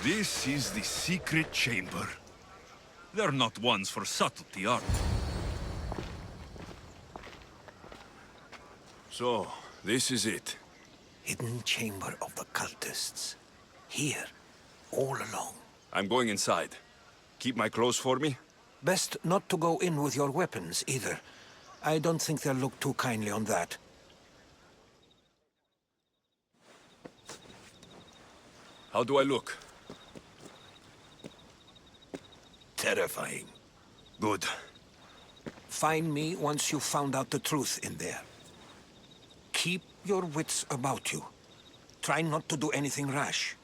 This is the secret chamber. They're not ones for subtlety, are they? So, this is it. Hidden chamber of the cultists. Here, all along. I'm going inside. Keep my clothes for me? Best not to go in with your weapons, either. I don't think they'll look too kindly on that. How do I look? Terrifying. Good. Find me once you've found out the truth in there. Keep your wits about you. Try not to do anything rash.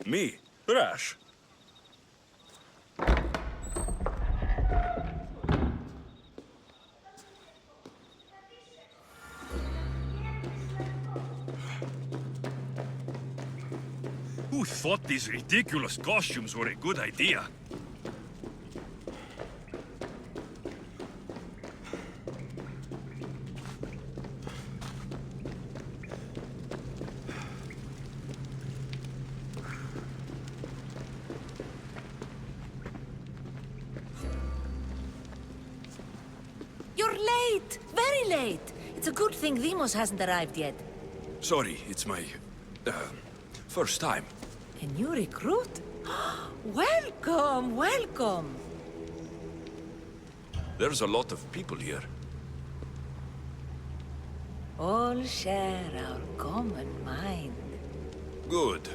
Me? Rash? Who thought these ridiculous costumes were a good idea? You're late! Very late! It's a good thing Demos hasn't arrived yet. Sorry, it's my... first time. A new recruit? Welcome, welcome! There's a lot of people here. All share our common mind. Good.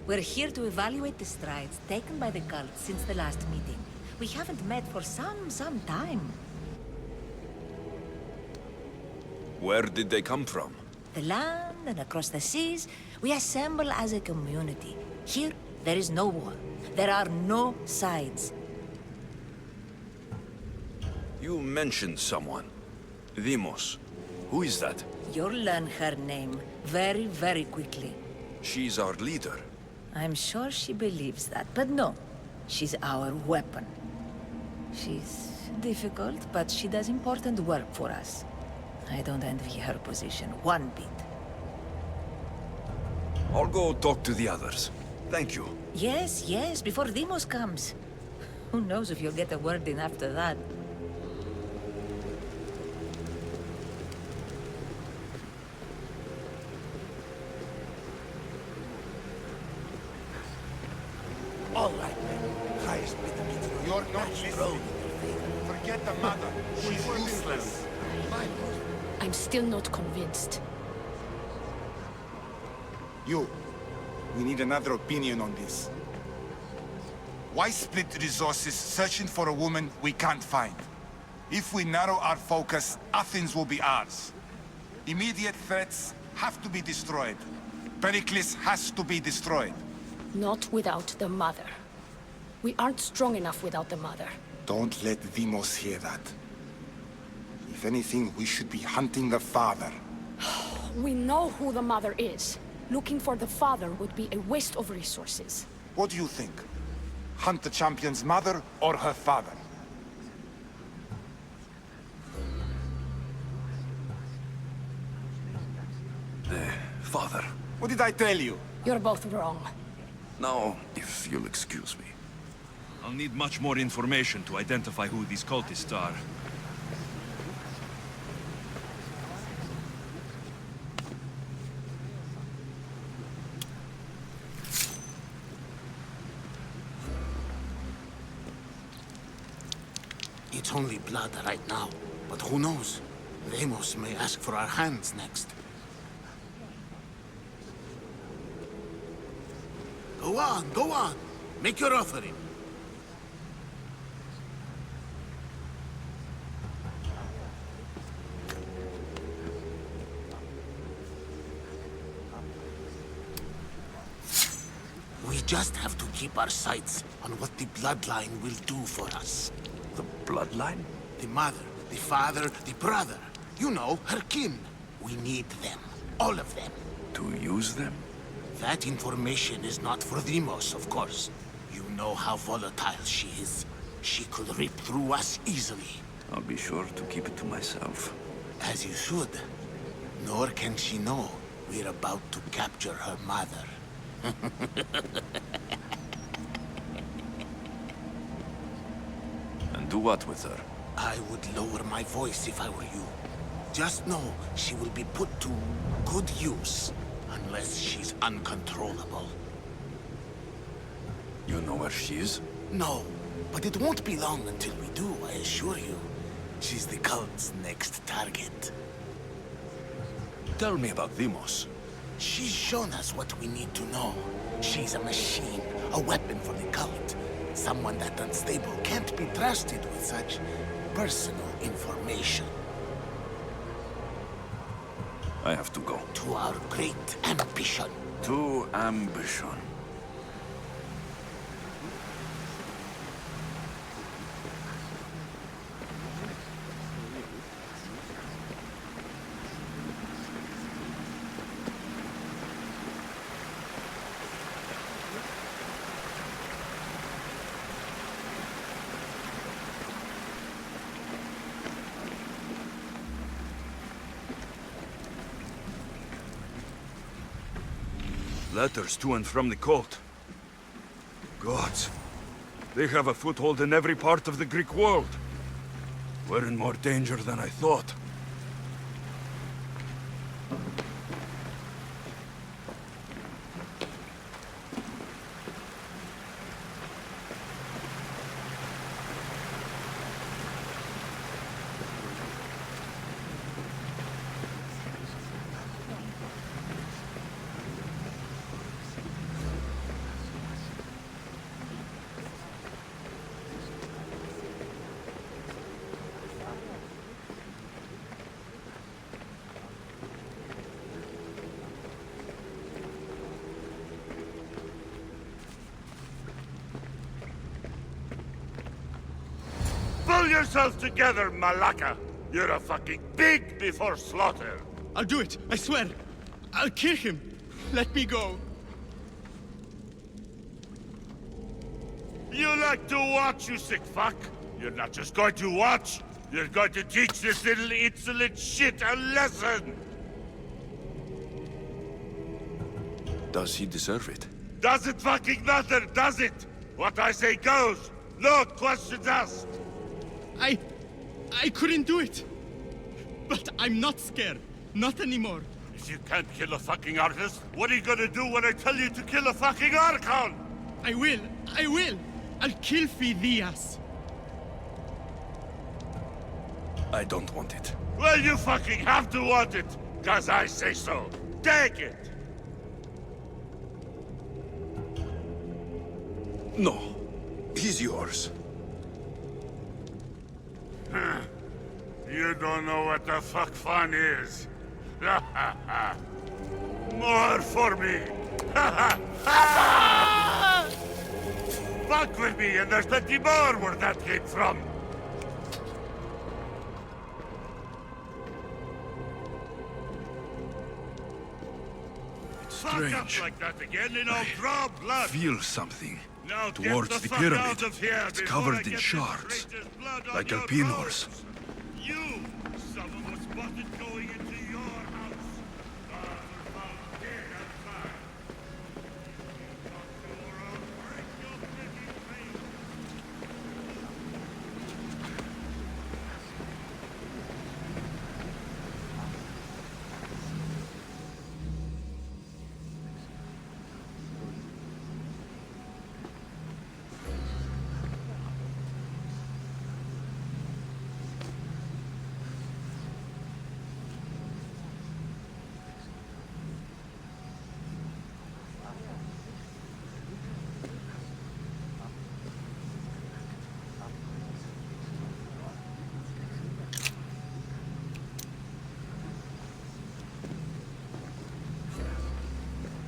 We're here to evaluate the strides taken by the cult since the last meeting. We haven't met for some time. Where did they come from? The land and across the seas, we assemble as a community. Here, there is no war. There are no sides. You mentioned someone. Demos. Who is that? You'll learn her name very quickly. She's our leader. I'm sure she believes that, but no. She's our weapon. She's difficult, but she does important work for us. I don't envy her position one bit. I'll go talk to the others. Thank you. Yes, before Demos comes. Who knows if you'll get a word in after that. All right, men. Christ be the meeting. You're not listening. Forget the mother. She's useless. I'm still not convinced. You. We need another opinion on this. Why split resources searching for a woman we can't find? If we narrow our focus, Athens will be ours. Immediate threats have to be destroyed. Pericles has to be destroyed. Not without the mother. We aren't strong enough without the mother. Don't let Demos hear that. If anything, we should be hunting the father. We know who the mother is. Looking for the father would be a waste of resources. What do you think? Hunt the champion's mother or her father? Father. What did I tell you? You're both wrong. Now, if you'll excuse me. I'll need much more information to identify who these cultists are. It's only blood right now, but who knows? Demos may ask for our hands next. Go on. Make your offering. We just have to keep our sights on what the bloodline will do for us. The bloodline? The mother, the father, the brother. You know, her kin. We need them. All of them. To use them? That information is not for Demos, of course. You know how volatile she is. She could rip through us easily. I'll be sure to keep it to myself. As you should. Nor can she know we're about to capture her mother. Do what with her? I would lower my voice if I were you. Just know she will be put to good use, unless she's uncontrollable. You know where she is? No, but it won't be long until we do, I assure you. She's the cult's next target. Tell me about Deimos. She's shown us what we need to know. She's a machine, a weapon for the cult. Someone that unstable can't be trusted with such personal information. I have to go. To our great ambition. To ambition. Letters to and from the cult. Gods. They have a foothold in every part of the Greek world. We're in more danger than I thought. Pull yourself together, Malaka! You're a fucking pig before slaughter! I'll do it, I swear! I'll kill him! Let me go! You like to watch, you sick fuck? You're not just going to watch, you're going to teach this little insolent shit a lesson! Does he deserve it? Does it fucking matter, does it? What I say goes! No questions asked! I couldn't do it! But I'm not scared. Not anymore. If you can't kill a fucking artist, what are you gonna do when I tell you to kill a fucking Archon? I will! I'll kill Phidias! I don't want it. Well, you fucking have to want it, 'cause I say so. Take it! No. He's yours. You don't know what the fuck fun is. More for me. Fuck with me, and there's plenty more where that came from. Fuck up Strange. like that again, and I'll draw blood. Feel something. Now get Towards the fuck pyramid. out of here It's before I covered get in this shards. traitor's blood on Like your Alpinos. robes. You! Someone was spotted going into your house. Others were found dead outside. You talk to her, I'll break your freaking face.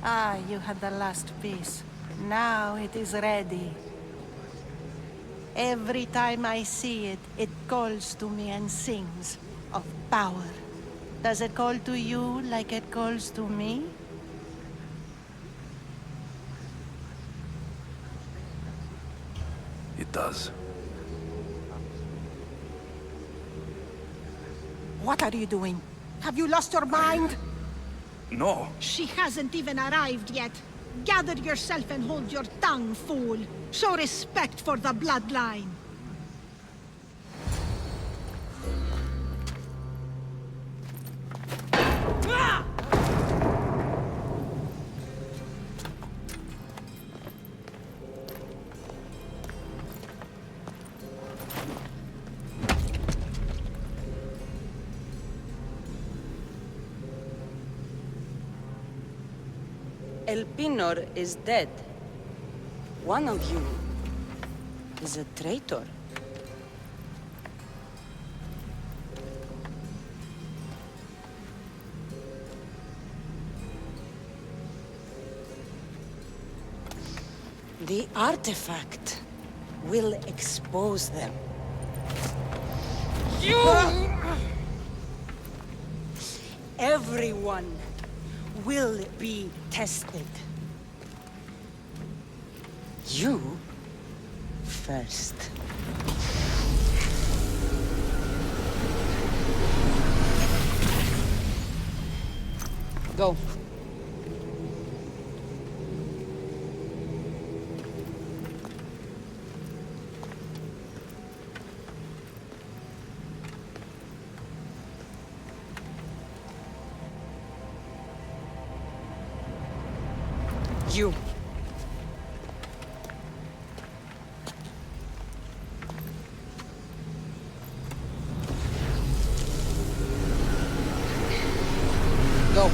Ah, you had the last piece. Now it is ready. Every time I see it, it calls to me and sings of power. Does it call to you like it calls to me? It does. What are you doing? Have you lost your mind? No. She hasn't even arrived yet. Gather yourself and hold your tongue, fool. Show respect for the bloodline. El Pinor is dead. One of you is a traitor. The artifact will expose them. Everyone will be tested. You first. Go. You. Go.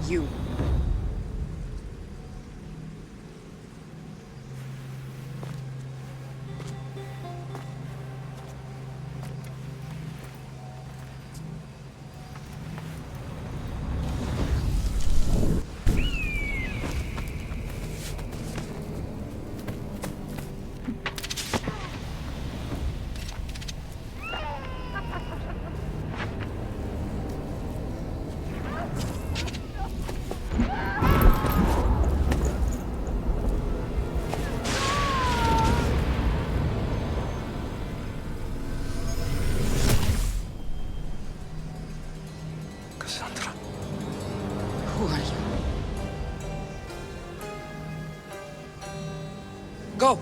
You. Who are you? Go!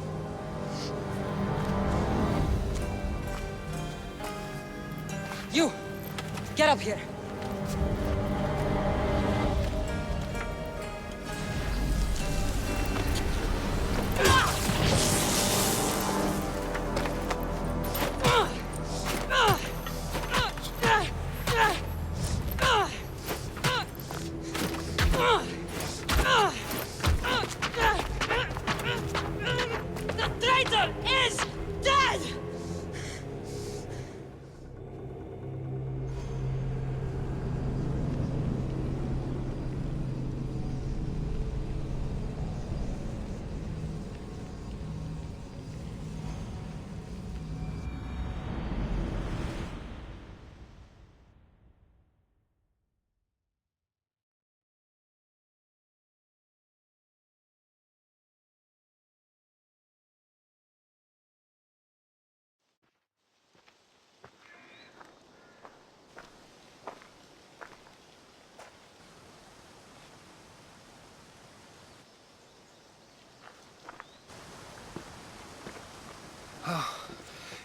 You! Get up here!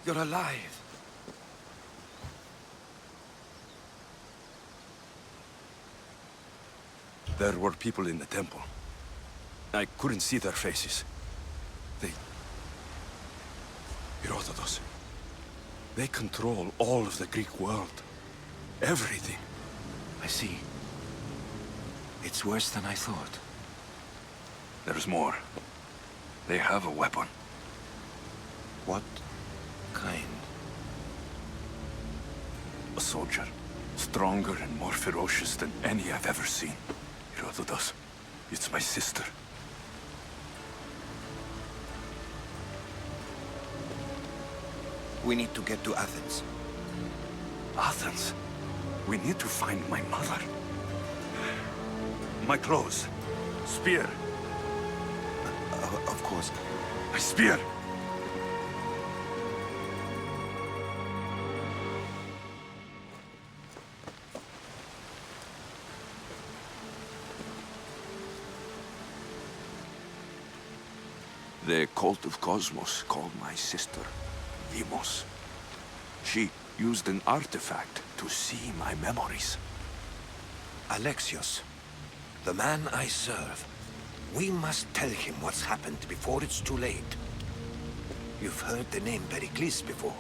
You're alive. There were people in the temple. I couldn't see their faces. Herodotus. They control all of the Greek world. Everything. I see. It's worse than I thought. There's more. They have a weapon. What kind? A soldier. Stronger and more ferocious than any I've ever seen. Herodotus. It's my sister. We need to get to Athens. Athens? We need to find my mother. My clothes. Spear. Of course. My spear! The Cult of Kosmos called my sister Demos. She used an artifact to see my memories. Alexios, the man I serve. We must tell him what's happened before it's too late. You've heard the name Pericles before.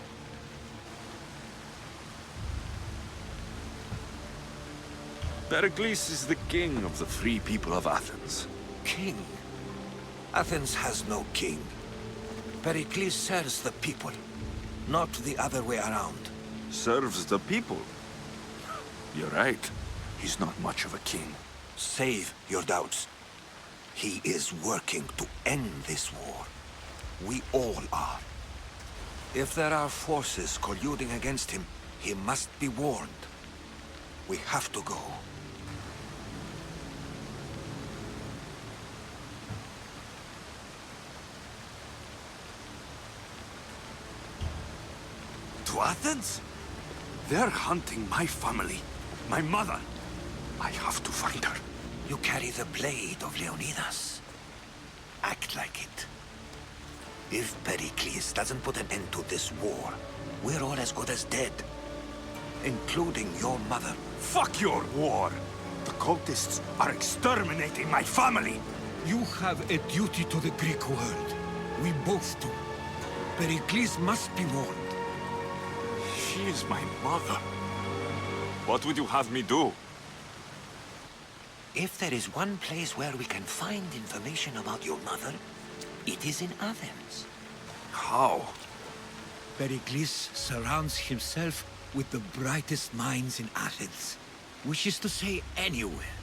Pericles is the king of the free people of Athens. King? Athens has no king. Pericles serves the people, not the other way around. Serves the people? You're right. He's not much of a king. Save your doubts. He is working to end this war. We all are. If there are forces colluding against him, he must be warned. We have to go. To Athens? They're hunting my family, my mother. I have to find her. You carry the blade of Leonidas. Act like it. If Pericles doesn't put an end to this war, we're all as good as dead. Including your mother. Fuck your war! The cultists are exterminating my family! You have a duty to the Greek world. We both do. Pericles must be warned. She is my mother. What would you have me do? If there is one place where we can find information about your mother, it is in Athens. How? Pericles surrounds himself with the brightest minds in Athens. Which is to say, anywhere.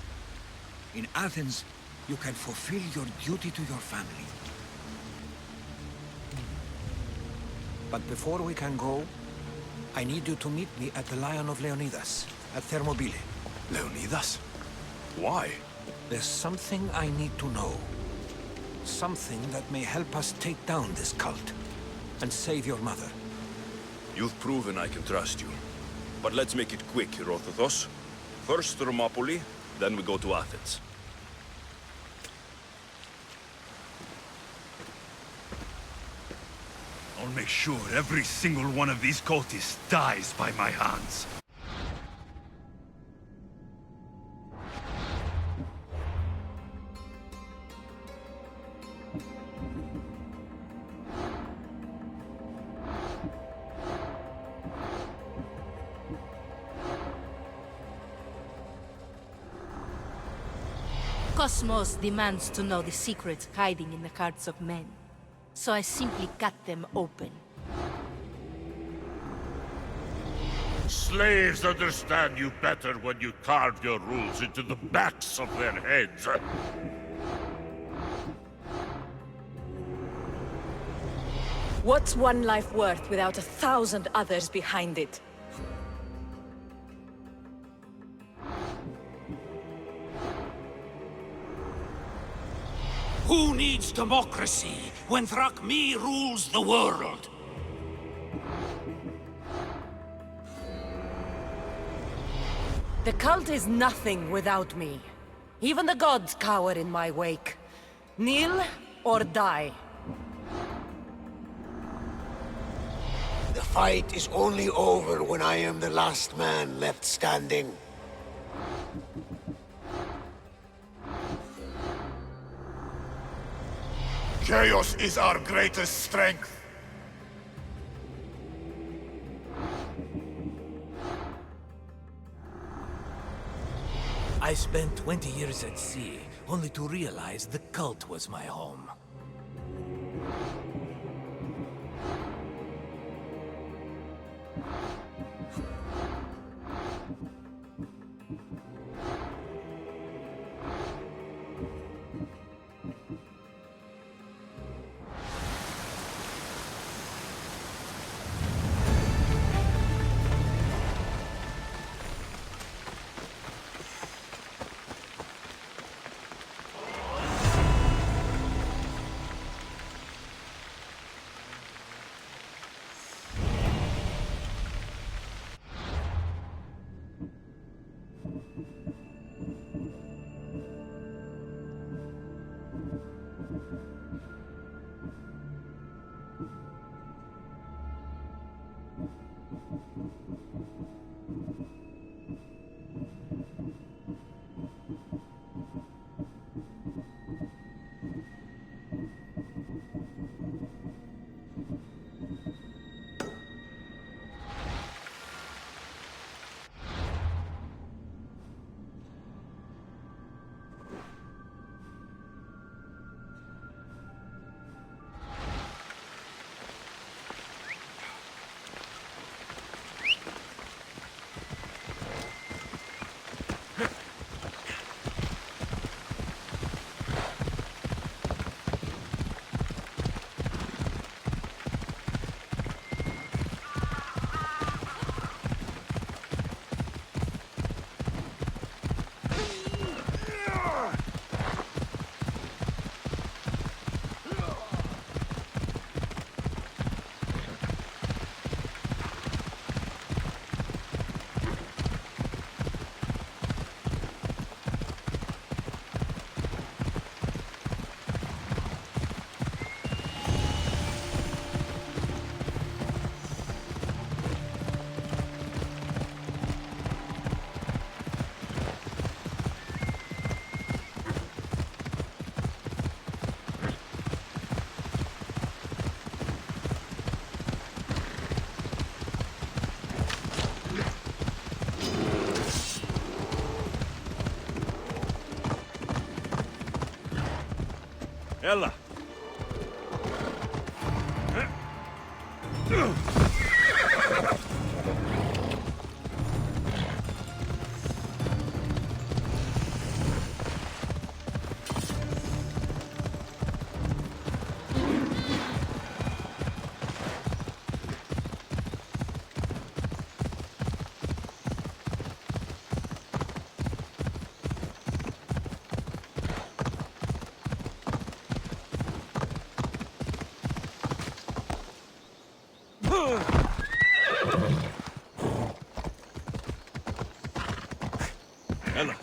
In Athens, you can fulfill your duty to your family. But before we can go, I need you to meet me at the Lion of Leonidas, at Thermopylae. Leonidas? Why? There's something I need to know. Something that may help us take down this cult and save your mother. You've proven I can trust you. But let's make it quick, Herodotos. First Thermopylae, then we go to Athens. I'll make sure every single one of these cultists dies by my hands. Kosmos demands to know the secrets hiding in the hearts of men. So I simply cut them open. Slaves understand you better when you carve your rules into the backs of their heads. What's one life worth without 1,000 others behind it? Who needs democracy when Thrakmi rules the world? The cult is nothing without me. Even the gods cower in my wake. Kneel or die. The fight is only over when I am the last man left standing. Chaos is our greatest strength. I spent 20 years at sea, only to realize the cult was my home. Ella! Ella!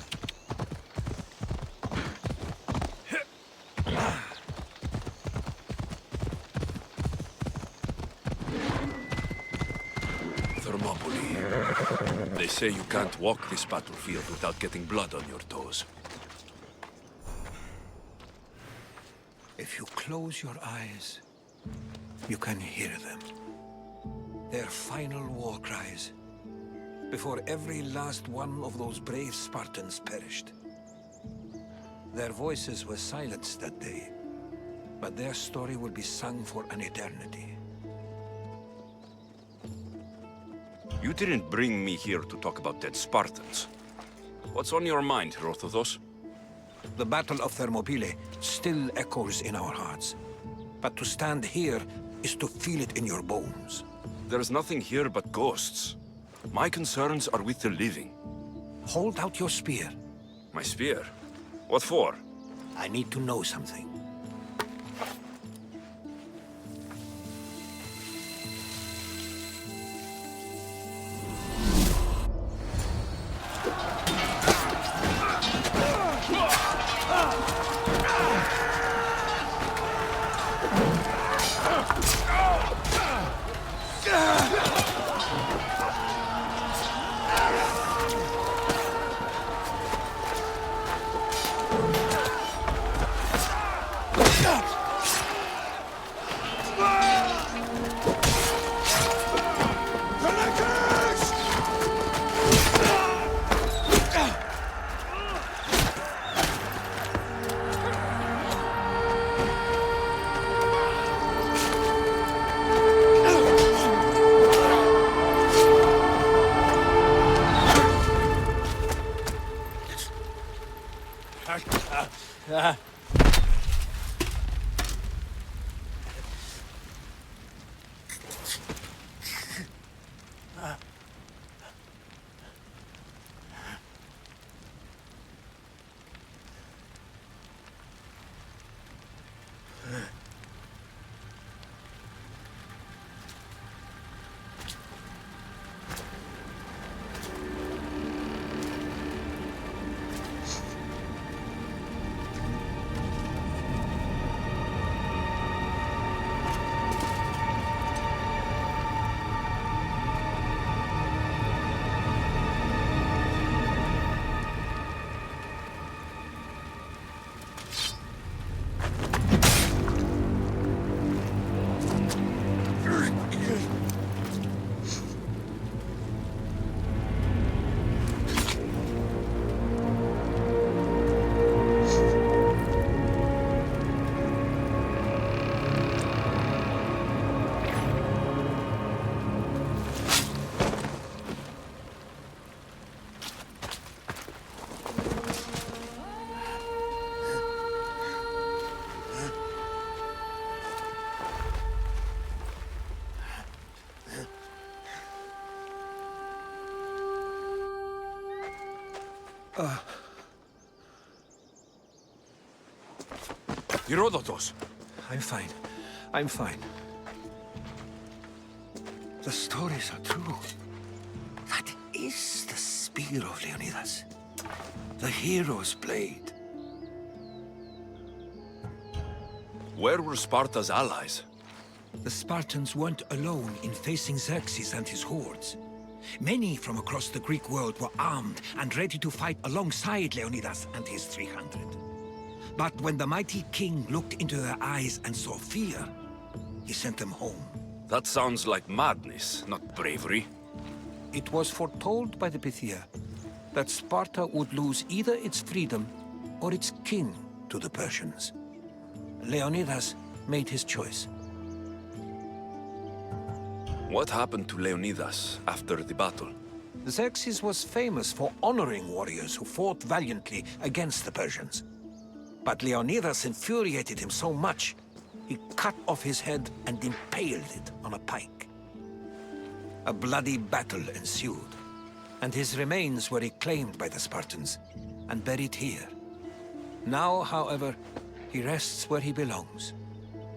Thermopylae. They say you can't walk this battlefield without getting blood on your toes. If you close your eyes, you can hear them. Their final war cries, before every last one of those brave Spartans perished. Their voices were silenced that day, but their story will be sung for an eternity. You didn't bring me here to talk about dead Spartans. What's on your mind, Herodotus? The Battle of Thermopylae still echoes in our hearts. But to stand here is to feel it in your bones. There's nothing here but ghosts. My concerns are with the living. Hold out your spear. My spear? What for? I need to know something. Herodotus! I'm fine. I'm fine. The stories are true. That is the spear of Leonidas. The hero's blade. Where were Sparta's allies? The Spartans weren't alone in facing Xerxes and his hordes. Many from across the Greek world were armed and ready to fight alongside Leonidas and his 300. But when the mighty king looked into their eyes and saw fear, he sent them home. That sounds like madness, not bravery. It was foretold by the Pythia that Sparta would lose either its freedom or its king to the Persians. Leonidas made his choice. What happened to Leonidas after the battle? Xerxes was famous for honoring warriors who fought valiantly against the Persians. But Leonidas infuriated him so much, he cut off his head and impaled it on a pike. A bloody battle ensued, and his remains were reclaimed by the Spartans and buried here. Now, however, he rests where he belongs.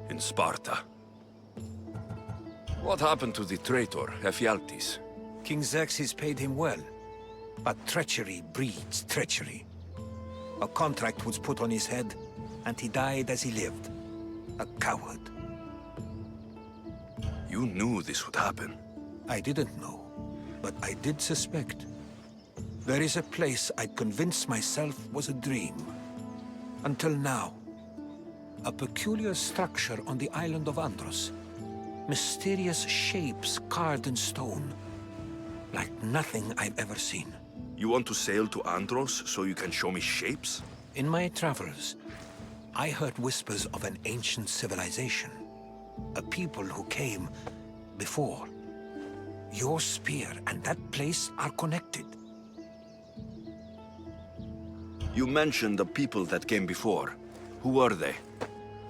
In Sparta. What happened to the traitor, Ephialtes? King Xerxes paid him well, but treachery breeds treachery. A contract was put on his head, and he died as he lived. A coward. You knew this would happen. I didn't know, but I did suspect. There is a place I'd convinced myself was a dream. Until now. A peculiar structure on the island of Andros. Mysterious shapes carved in stone. Like nothing I've ever seen. You want to sail to Andros so you can show me shapes? In my travels, I heard whispers of an ancient civilization. A people who came before. Your spear and that place are connected. You mentioned the people that came before. Who were they?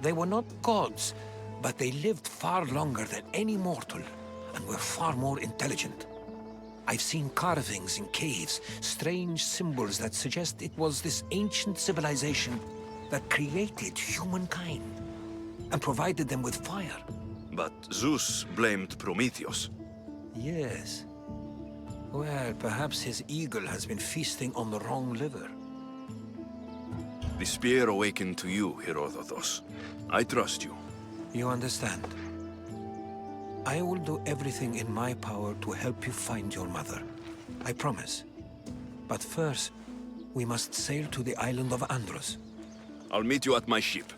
They were not gods, but they lived far longer than any mortal, and were far more intelligent. I've seen carvings in caves, strange symbols that suggest it was this ancient civilization that created humankind, and provided them with fire. But Zeus blamed Prometheus. Yes. Well, perhaps his eagle has been feasting on the wrong liver. The spear awakened to you, Herodotus. I trust you. You understand. I will do everything in my power to help you find your mother. I promise. But first, we must sail to the island of Andros. I'll meet you at my ship.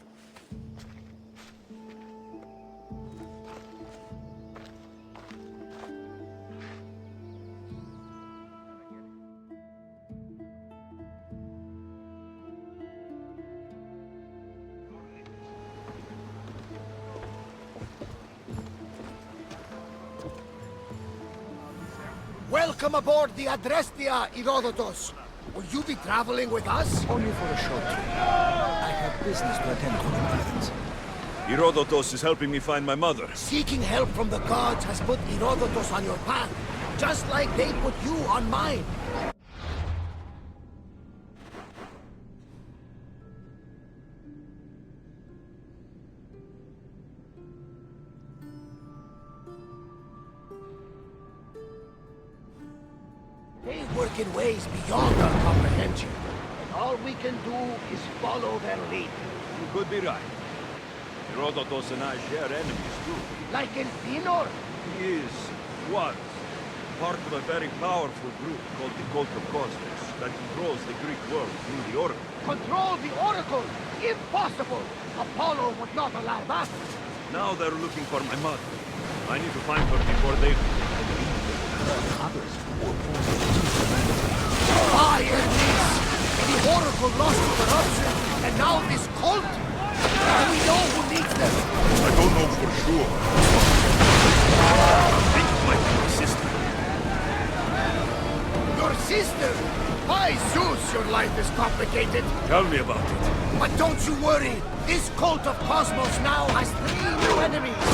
Welcome aboard the Adrestia, Herodotus. Will you be traveling with us? Only for a short trip. I have business to attend to in Athens. Herodotus is helping me find my mother. Seeking help from the gods has put Herodotus on your path, just like they put you on mine. They work in ways beyond our comprehension, and all we can do is follow their lead. You could be right. Herodotus and I share enemies too. Like Elsinore? He was part of a very powerful group called the Cult of Kosmos that controls the Greek world through the Oracle. Control the Oracle? Impossible! Apollo would not allow that. Now they're looking for my mother. I need to find her before they... Others were By Hermes! The Oracle lost to corruption, and now this cult? Do we know who leads them? I don't know for sure. I think it might be my sister. Your sister? By Zeus, your life is complicated. Tell me about it. But don't you worry. This Cult of Kosmos now has 3 new enemies.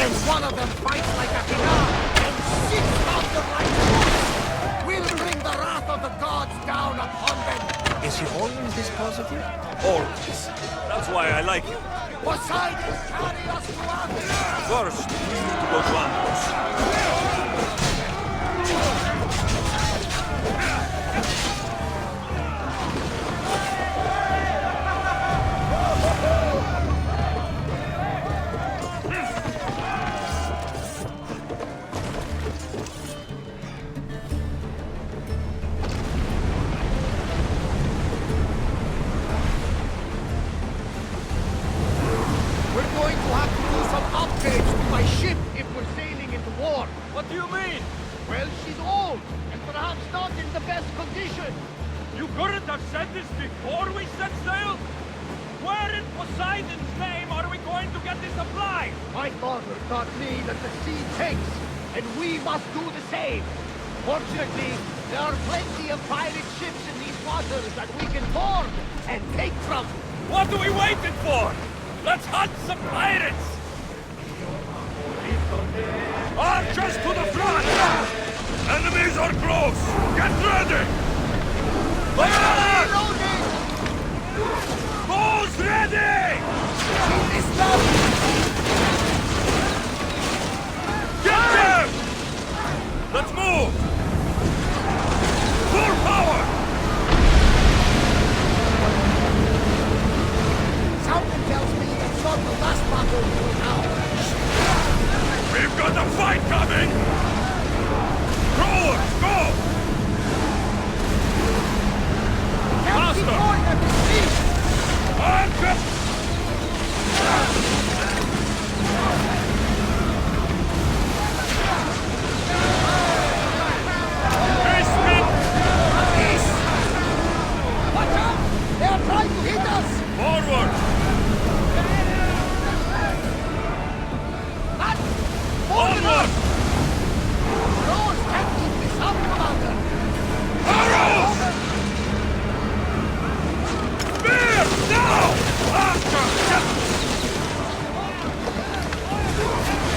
And one of them fights like a Athena and sits after like wolves. We'll bring the wrath of the gods down upon them. Is he always this positive? Always. That's why I like him. Poseidon, carry us to Athens! First, we need to go to Animus. What do you mean? Well, she's old, and perhaps not in the best condition. You couldn't have said this before we set sail? Where in Poseidon's name are we going to get the supplies? My father taught me that the sea takes, and we must do the same. Fortunately, there are plenty of pirate ships in these waters that we can board and take from. What are we waiting for? Let's hunt some pirates! Archers to the front! Enemies are close! Get ready! Fire! Bows ready! Get them! Let's move! Full power! Something tells me it's not the last battle for now. We've got a fight coming! Rowers, go! Faster! Anchor! Watch out! They are trying to hit us! Forward! Onward! Rose can't keep this up, Commander! Arrows! Spear! Now! Archer!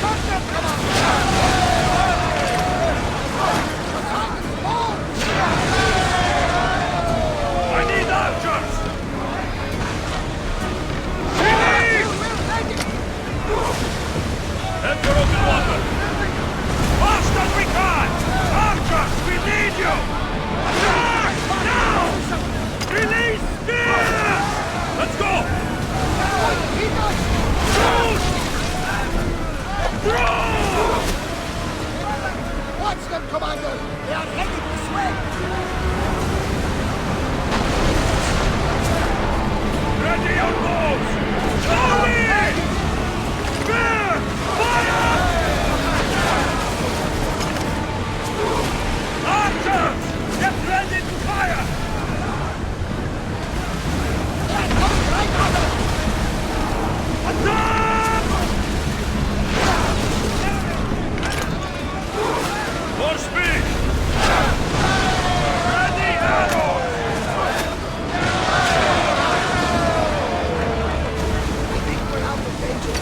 Shut them, Commander! I need archers! Relieve! Head for open water! Fast as we can! Archers, we need you! Attack! Now! Release spears! Let's go! Shoot! Throw! Watch them, Commander! They are heading this way! Ready your bows! Slowly! Spear! Fire! Archers! Get ready to fire! They're coming right at us! Attack! More speed! Ready arrows! I think we're out of danger.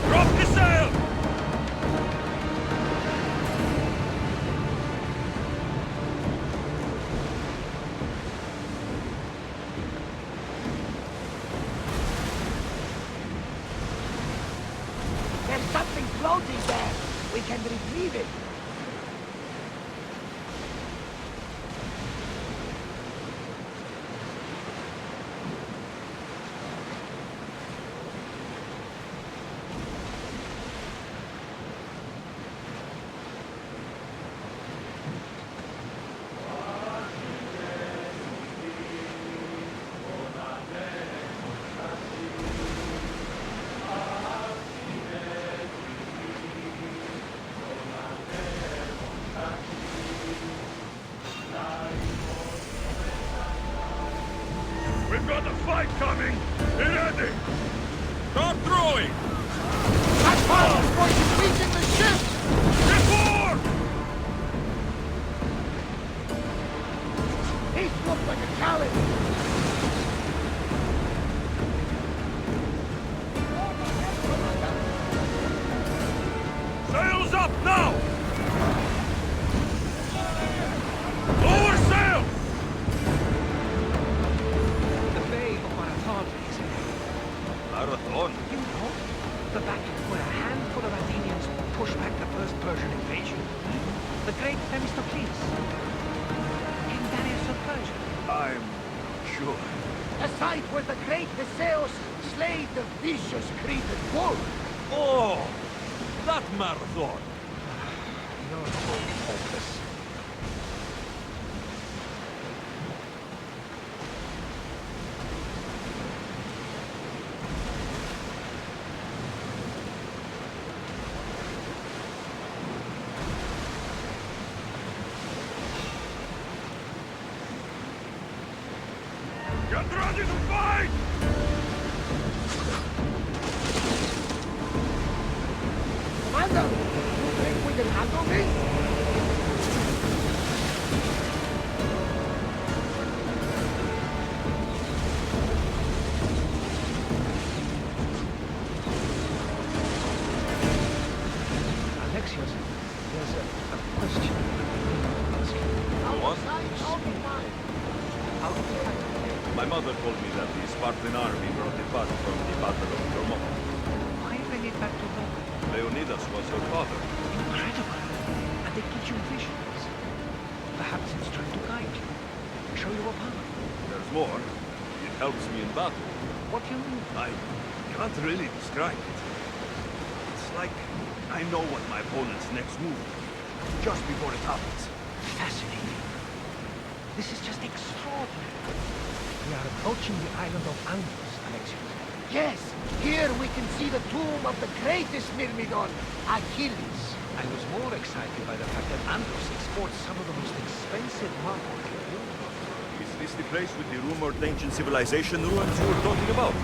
Drop the sail! There's something floating there. We can retrieve it. We've got a fight coming! Be ready! Start throwing! That fire's going to weaken the ship! Before! These look like a challenge. Sails up now! Lower sail! The Bay of Marathon is here. Marathon? You know, the battle where a handful of Athenians pushed back the first Persian invasion. The great Themistocles. King Darius of Persia. I'm sure. The site where the great Theseus slayed the vicious Cretan bull. Oh! That marathon! You're so hopeless. Commander! You think we can handle this? Alexios, there's a question I ask you. What? How did you happen? My mother told me that the Spartan army brought it back from the Battle of Thermopylae. Why bring it back to Rome? Leonidas was her father. Incredible. And they give you visions. Perhaps it's trying to guide you. Show you a path. There's more. It helps me in battle. What do you mean? I can't really describe it. It's like I know what my opponent's next move will be, just before it happens. Fascinating. This is just extraordinary. We are approaching the island of Animus, Alexios. Yes! Here we can see the tomb of the greatest Myrmidon, Achilles. I was more excited by the fact that Andros exports some of the most expensive marble in the world. Is this the place with the rumored ancient civilization ruins you were talking about?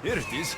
Here it is.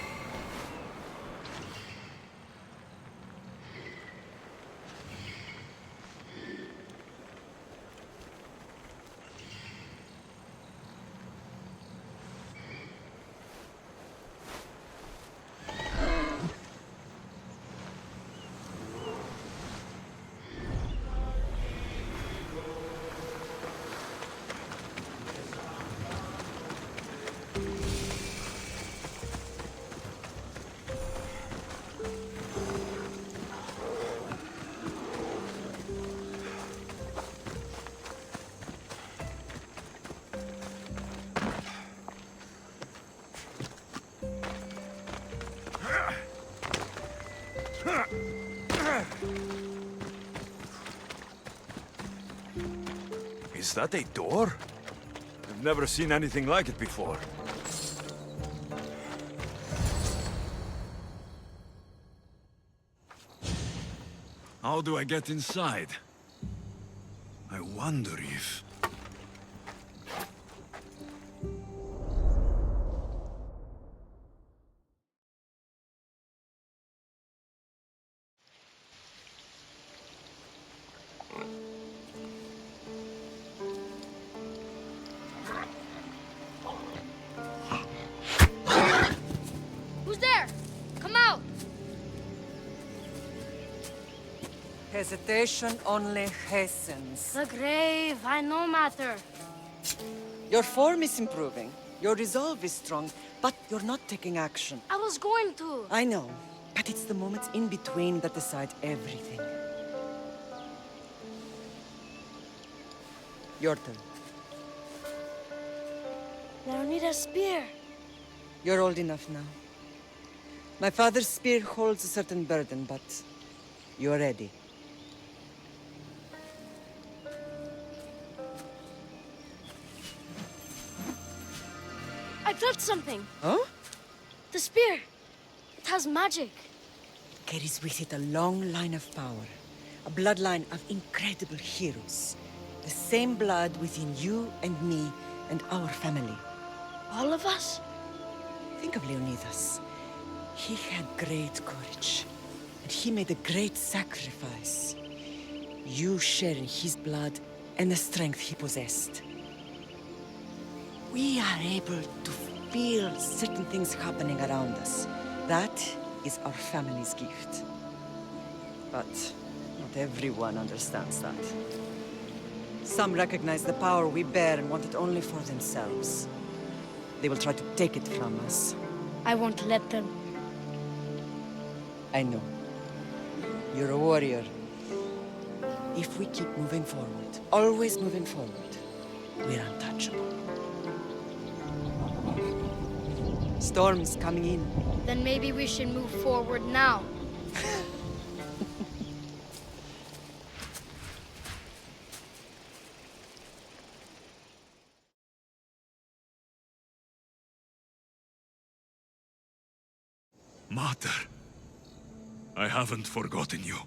Is that a door? I've never seen anything like it before. How do I get inside? I wonder if... Hesitation only hastens. The grave, I no matter. Your form is improving. Your resolve is strong, but you're not taking action. I was going to. I know, but it's the moments in between that decide everything. Your turn. Leonidas' spear. You're old enough now. My father's spear holds a certain burden, but you're ready. I felt something. Huh? The spear. It has magic. Carries with it a long line of power. A bloodline of incredible heroes. The same blood within you and me and our family. All of us? Think of Leonidas. He had great courage. And he made a great sacrifice. You share in his blood and the strength he possessed. We are able to feel certain things happening around us. That is our family's gift. But not everyone understands that. Some recognize the power we bear and want it only for themselves. They will try to take it from us. I won't let them. I know. You're a warrior. If we keep moving forward, always moving forward, we're untouchable. Storm's coming in. Then maybe we should move forward now. Mater, I haven't forgotten you.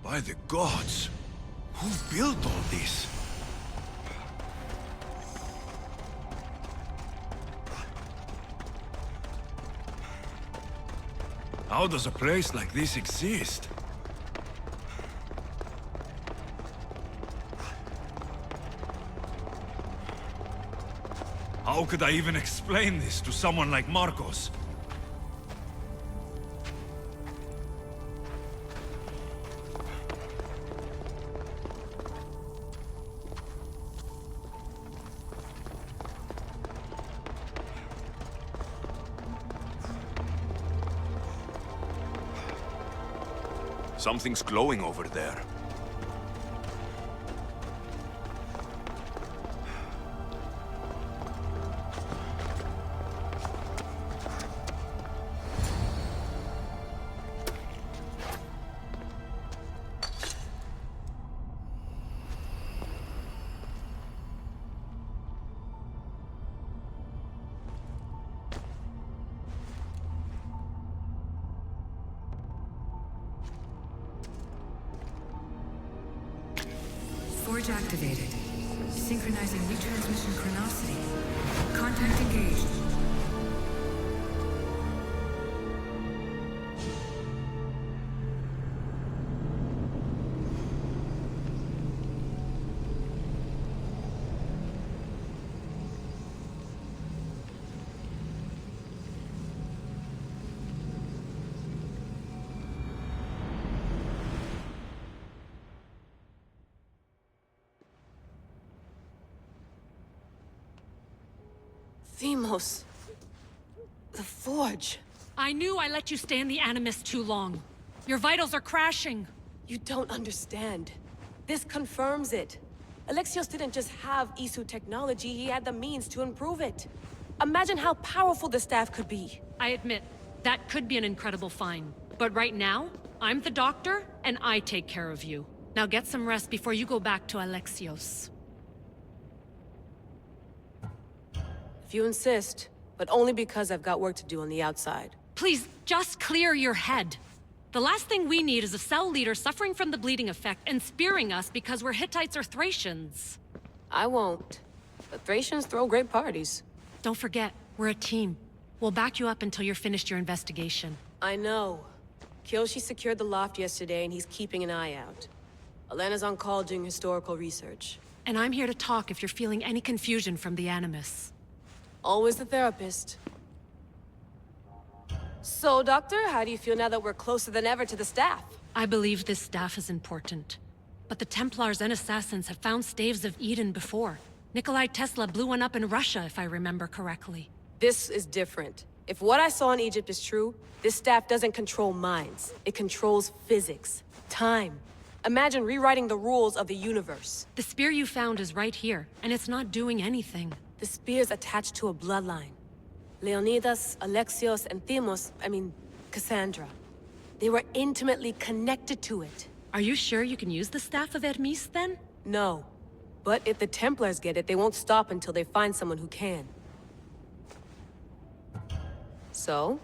By the gods! Who built all this? How does a place like this exist? How could I even explain this to someone like Marcos? Something's glowing over there. Forge activated. Synchronizing retransmission chronicity. Contact engaged. Deimos. The Forge. I knew I let you stay in the Animus too long. Your vitals are crashing. You don't understand. This confirms it. Alexios didn't just have Isu technology, he had the means to improve it. Imagine how powerful the staff could be. I admit, that could be an incredible find. But right now, I'm the doctor, and I take care of you. Now get some rest before you go back to Alexios. If you insist, but only because I've got work to do on the outside. Please, just clear your head. The last thing we need is a cell leader suffering from the bleeding effect and spearing us because we're Hittites or Thracians. I won't. But Thracians throw great parties. Don't forget, we're a team. We'll back you up until you're finished your investigation. I know. Kyoshi secured the loft yesterday and he's keeping an eye out. Elena's on call doing historical research. And I'm here to talk if you're feeling any confusion from the Animus. Always the therapist. So, Doctor, how do you feel now that we're closer than ever to the staff? I believe this staff is important. But the Templars and Assassins have found staves of Eden before. Nikolai Tesla blew one up in Russia, if I remember correctly. This is different. If what I saw in Egypt is true, this staff doesn't control minds. It controls physics, time. Imagine rewriting the rules of the universe. The spear you found is right here, and it's not doing anything. The spear's attached to a bloodline. Leonidas, Alexios, and Cassandra. They were intimately connected to it. Are you sure you can use the Staff of Hermes, then? No. But if the Templars get it, they won't stop until they find someone who can. So,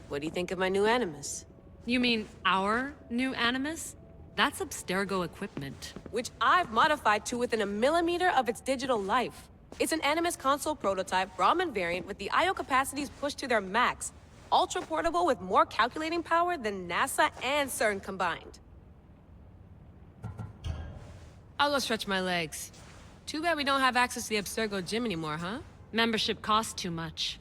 what do you think of my new Animus? You mean our new Animus? That's Abstergo equipment. Which I've modified to within a millimeter of its digital life. It's an Animus console prototype, Brahmin variant with the I/O capacities pushed to their max. Ultra portable with more calculating power than NASA and CERN combined. I'll go stretch my legs. Too bad we don't have access to the Abstergo gym anymore, huh? Membership costs too much.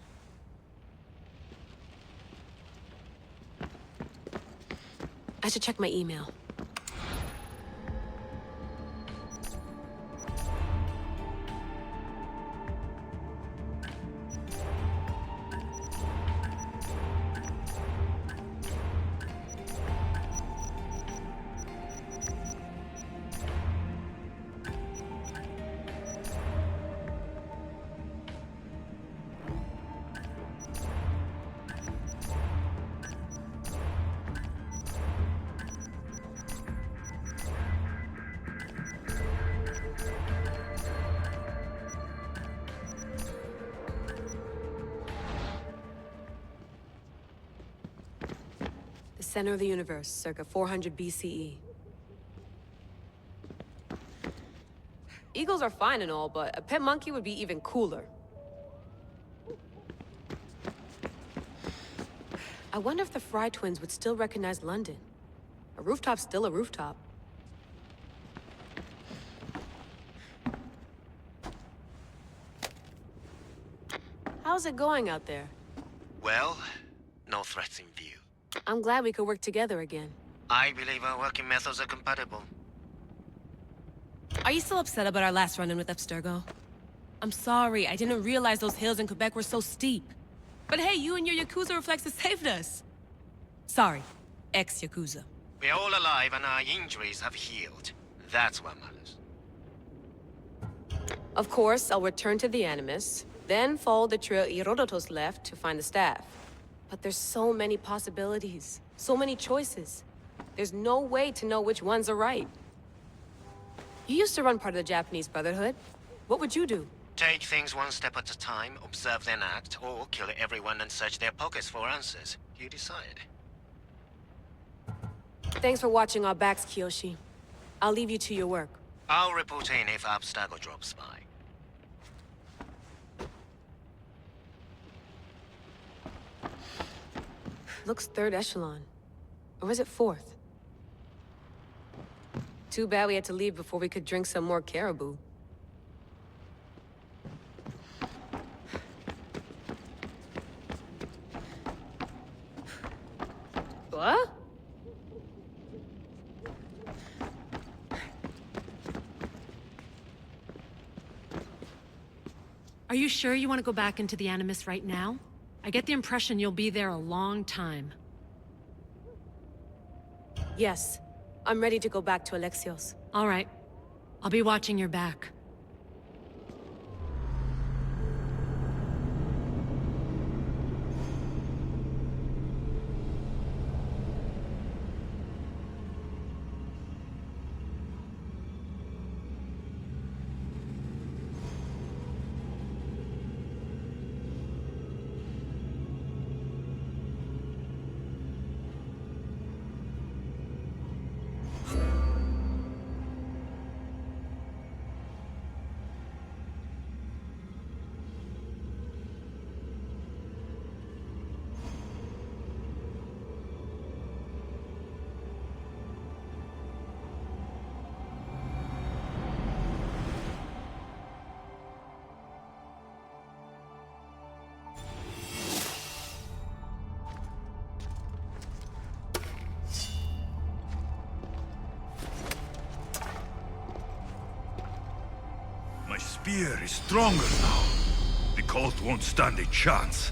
I should check my email. Center of the universe, circa 400 BCE. Eagles are fine and all, but a pet monkey would be even cooler. I wonder if the Fry twins would still recognize London. A rooftop's still a rooftop. How's it going out there? Well, no threats in view. I'm glad we could work together again. I believe our working methods are compatible. Are you still upset about our last run-in with Abstergo? I'm sorry, I didn't realize those hills in Quebec were so steep. But hey, you and your Yakuza reflexes saved us. Sorry, ex-Yakuza. We're all alive and our injuries have healed. That's what matters. Of course, I'll return to the Animus, then follow the trail Herodotus left to find the staff. But there's so many possibilities, so many choices. There's no way to know which ones are right. You used to run part of the Japanese Brotherhood. What would you do? Take things one step at a time, observe then act, or kill everyone and search their pockets for answers. You decide. Thanks for watching our backs, Kiyoshi. I'll leave you to your work. I'll report in if Abstergo drops by. Looks third echelon. Or is it fourth? Too bad we had to leave before we could drink some more caribou. What? Are you sure you want to go back into the Animus right now? I get the impression you'll be there a long time. Yes. I'm ready to go back to Alexios. All right. I'll be watching your back. Spear is stronger now. The cult won't stand a chance.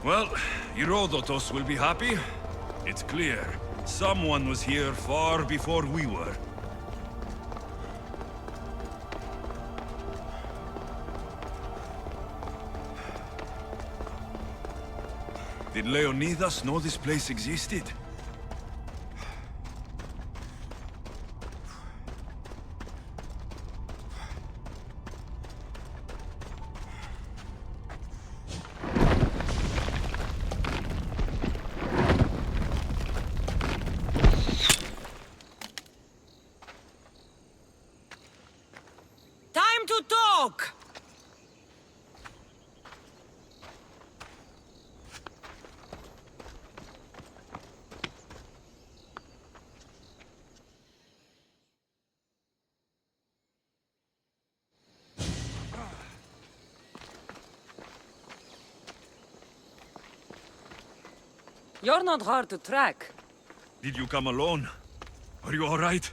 Well, Herodotus will be happy. It's clear. Someone was here far before we were. Did Leonidas know this place existed? Time to talk! You're not hard to track. Did you come alone? Are you all right?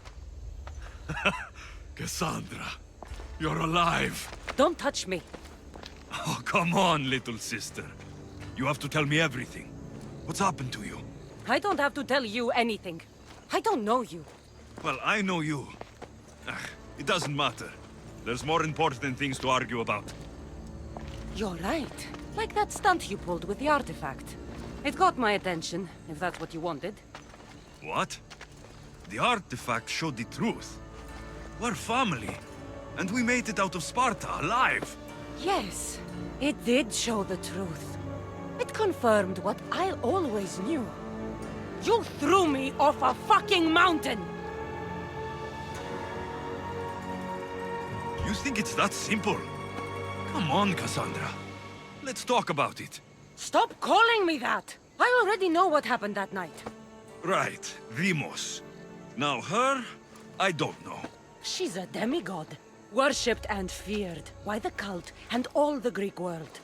Cassandra, you're alive. Don't touch me. Oh, come on, little sister. You have to tell me everything. What's happened to you? I don't have to tell you anything. I don't know you. Well, I know you. It doesn't matter. There's more important things to argue about. You're right. Like that stunt you pulled with the artifact. It got my attention, if that's what you wanted. What? The artifact showed the truth. We're family. And we made it out of Sparta, alive. Yes, it did show the truth. It confirmed what I always knew. You threw me off a fucking mountain! You think it's that simple? Come on, Cassandra. Let's talk about it. Stop calling me that! I already know what happened that night. Right, Demos. Now her, I don't know. She's a demigod. Worshipped and feared by the cult and all the Greek world.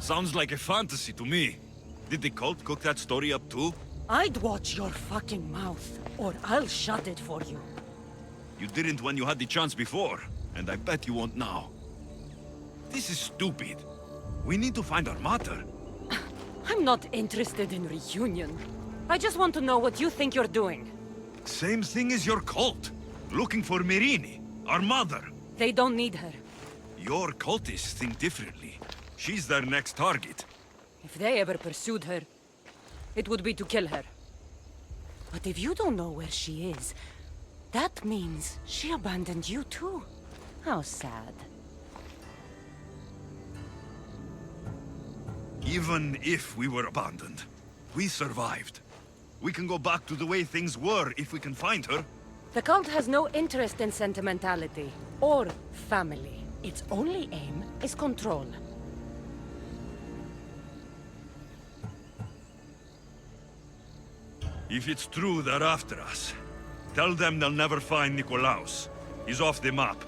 Sounds like a fantasy to me. Did the cult cook that story up too? I'd watch your fucking mouth, or I'll shut it for you. You didn't when you had the chance before, and I bet you won't now. This is stupid. We need to find our mater. I'm not interested in reunion. I just want to know what you think you're doing. Same thing as your cult. Looking for Myrrine, our mother. They don't need her. Your cultists think differently. She's their next target. If they ever pursued her, it would be to kill her. But if you don't know where she is, that means she abandoned you too. How sad. Even if we were abandoned, we survived. We can go back to the way things were if we can find her. The cult has no interest in sentimentality or family. Its only aim is control. If it's true they're after us, tell them they'll never find Nikolaos. He's off the map.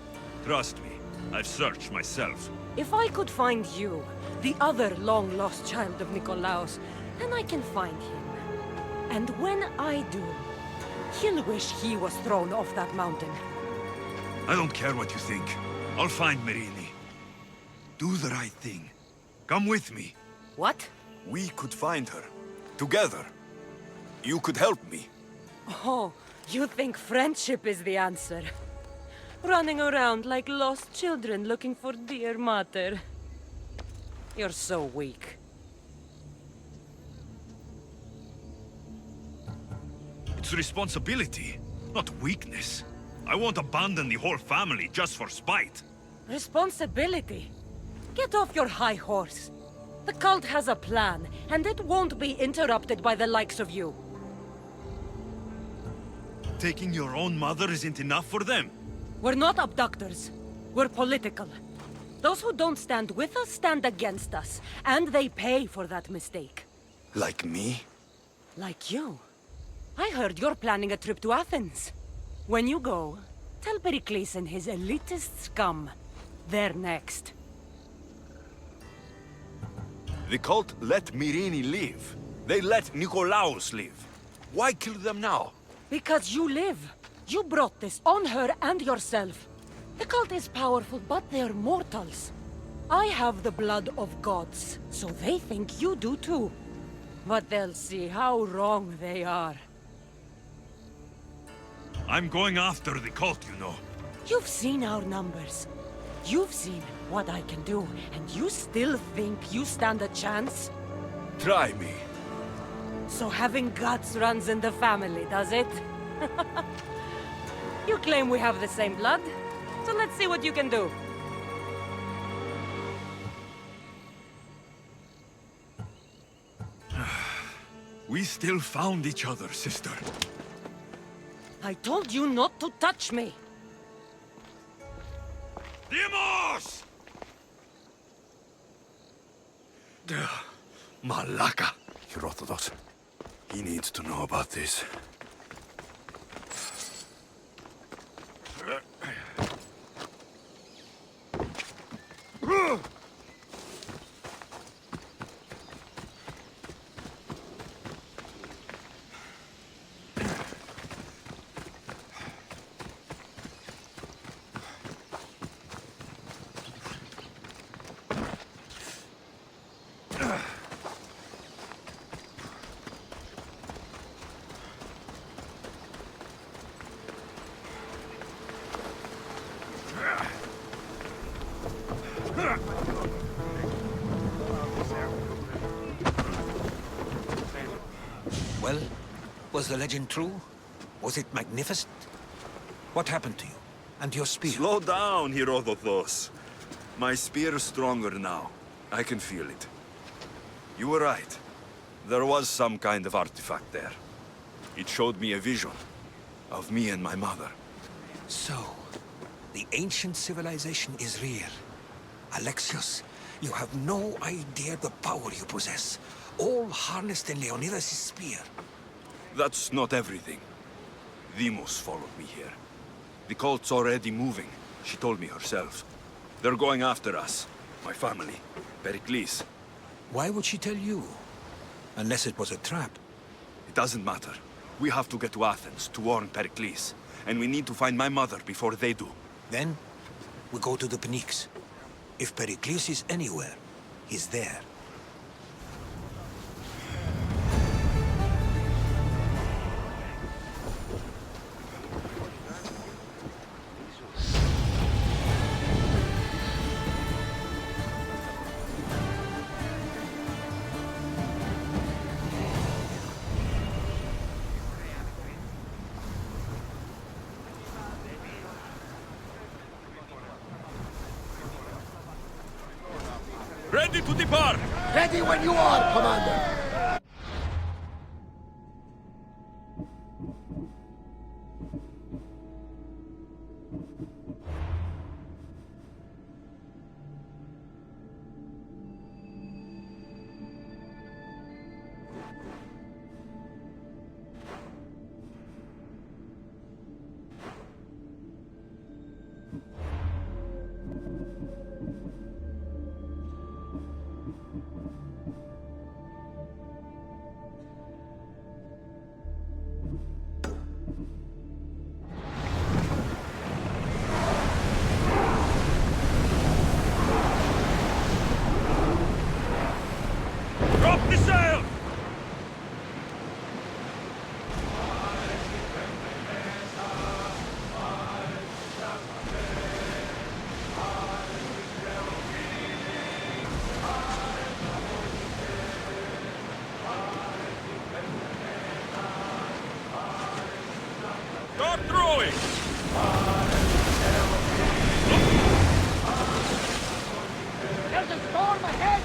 Trust me, I've searched myself. If I could find you, the other long-lost child of Nikolaos, then I can find him. And when I do, he'll wish he was thrown off that mountain. I don't care what you think. I'll find Myrrine. Do the right thing. Come with me. What? We could find her. Together. You could help me. Oh, you think friendship is the answer? Running around like lost children looking for dear mater. You're so weak. It's responsibility, not weakness. I won't abandon the whole family just for spite. Responsibility? Get off your high horse. The cult has a plan, and it won't be interrupted by the likes of you. Taking your own mother isn't enough for them? We're not abductors. We're political. Those who don't stand with us stand against us, and they pay for that mistake. Like me? Like you. I heard you're planning a trip to Athens. When you go, tell Pericles and his elitist scum they're next. The cult let Myrrine live. They let Nikolaos live. Why kill them now? Because you live. You brought this on her and yourself. The cult is powerful, but they're mortals. I have the blood of gods, so they think you do too. But they'll see how wrong they are. I'm going after the cult, you know. You've seen our numbers. You've seen what I can do, and you still think you stand a chance? Try me. So having guts runs in the family, does it? You claim we have the same blood, so let's see what you can do. We still found each other, sister. I told you not to touch me! Demos! Malaka. Herodotus. He needs to know about this. Well, was the legend true? Was it magnificent? What happened to you? And your spear? Slow down, Herodotus. My spear is stronger now. I can feel it. You were right. There was some kind of artifact there. It showed me a vision of me and my mother. So, the ancient civilization is real. Alexios, you have no idea the power you possess. All harnessed in Leonidas' spear. That's not everything. Demos followed me here. The cult's already moving. She told me herself. They're going after us. My family. Pericles. Why would she tell you? Unless it was a trap. It doesn't matter. We have to get to Athens to warn Pericles. And we need to find my mother before they do. Then, we go to the Pnyx. If Pericles is anywhere, he's there. Ready to depart! Ready when you are, Commander! Drop the sail! Start throwing! There's a storm ahead!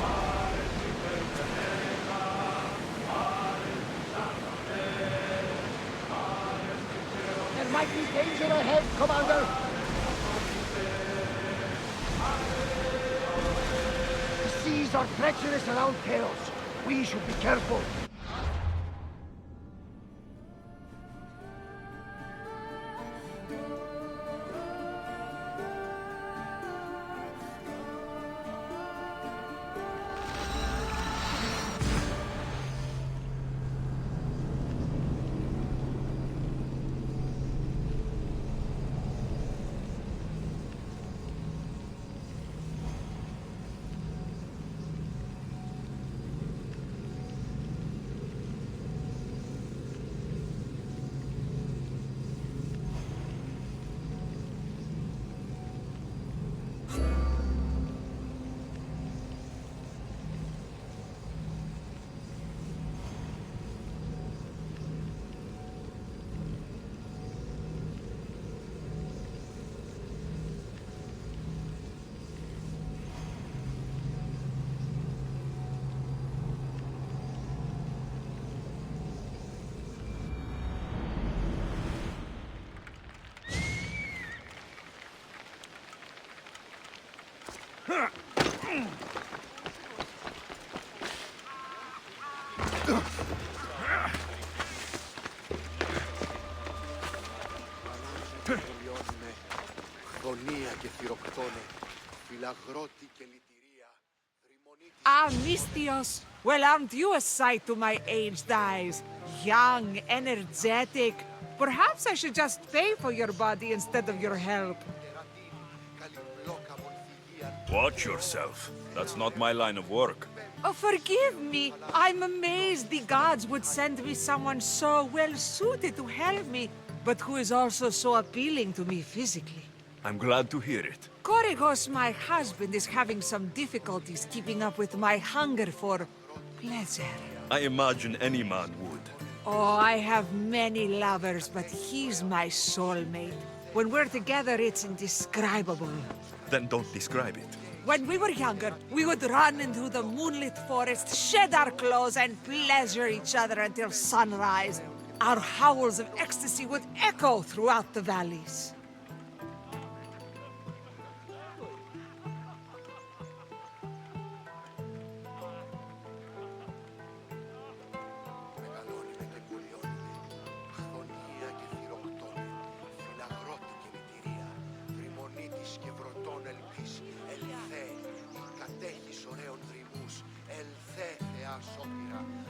There might be danger ahead, Commander! The seas are treacherous around Chaos. We should be careful. Ah, Mistios! Well, aren't you a sight to my aged eyes? Young, energetic. Perhaps I should just pay for your body instead of your help. Watch yourself. That's not my line of work. Oh, forgive me. I'm amazed the gods would send me someone so well-suited to help me, but who is also so appealing to me physically. I'm glad to hear it. Korygos, my husband, is having some difficulties keeping up with my hunger for pleasure. I imagine any man would. Oh, I have many lovers, but he's my soulmate. When we're together, it's indescribable. Then don't describe it. When we were younger, we would run into the moonlit forest, shed our clothes, and pleasure each other until sunrise. Our howls of ecstasy would echo throughout the valleys.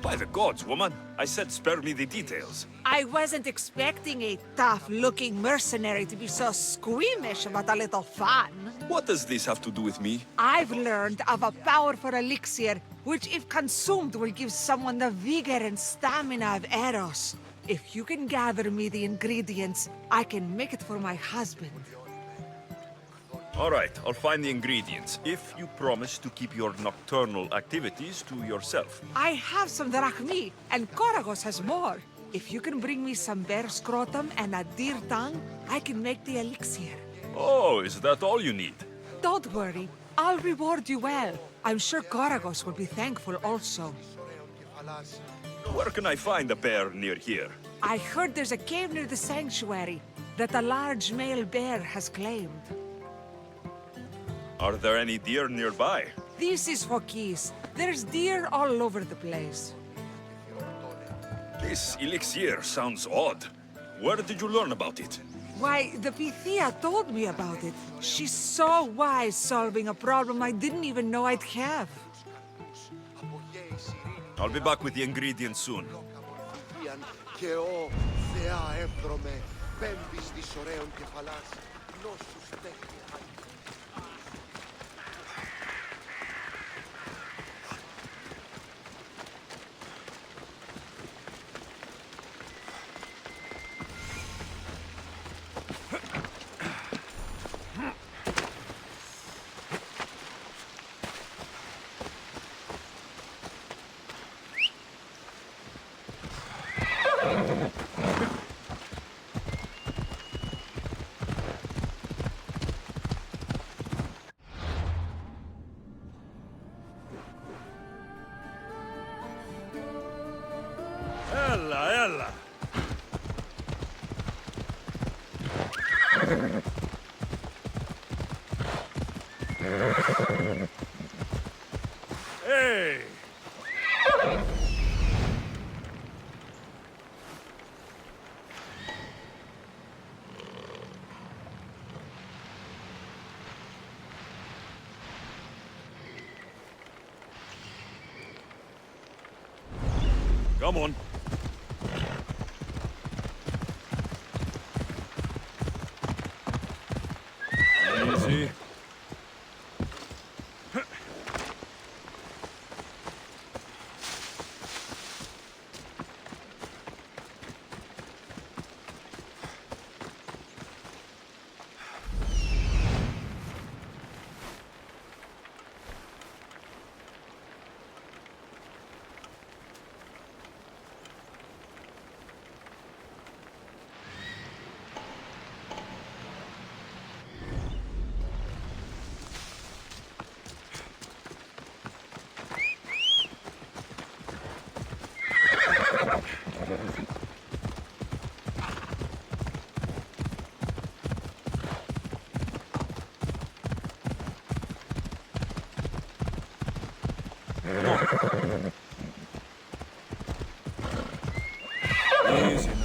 By the gods, woman! I said spare me the details. I wasn't expecting a tough-looking mercenary to be so squeamish about a little fun. What does this have to do with me? I've learned of a powerful elixir, which if consumed will give someone the vigor and stamina of Eros. If you can gather me the ingredients, I can make it for my husband. All right, I'll find the ingredients, if you promise to keep your nocturnal activities to yourself. I have some drachmi, and Korygos has more. If you can bring me some bear scrotum and a deer tongue, I can make the elixir. Oh, is that all you need? Don't worry, I'll reward you well. I'm sure Korygos will be thankful also. Where can I find a bear near here? I heard there's a cave near the sanctuary that a large male bear has claimed. Are there any deer nearby? This is Phokis. There's deer all over the place. This elixir sounds odd. Where did you learn about it? Why, the Pythia told me about it. She's so wise solving a problem I didn't even know I'd have. I'll be back with the ingredients soon. Ella! Hey! Come on. Easy. Easy now.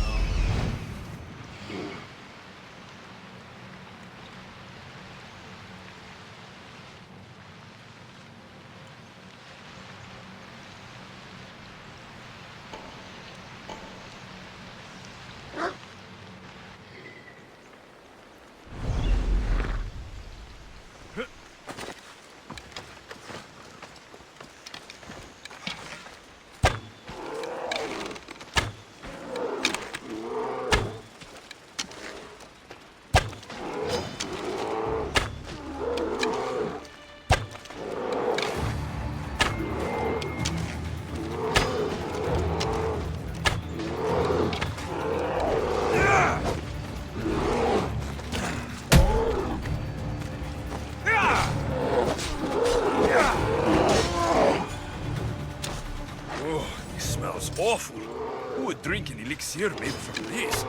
Awful. Who would drink an elixir made from this?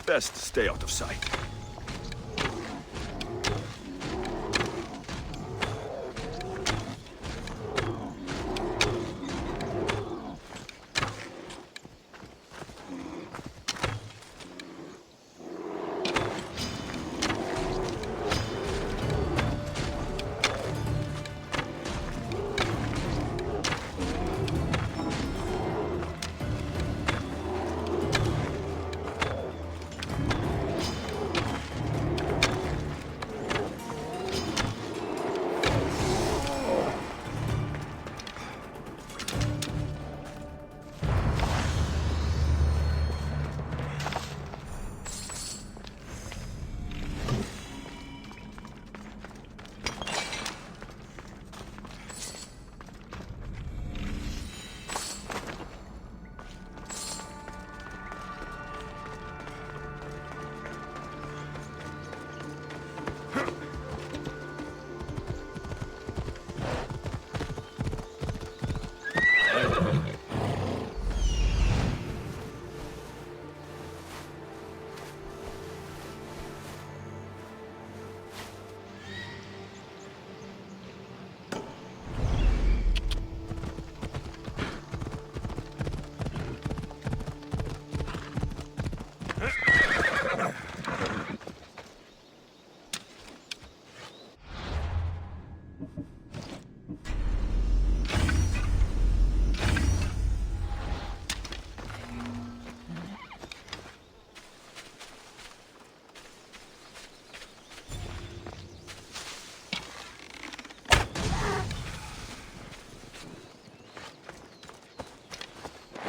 Best stay out of sight.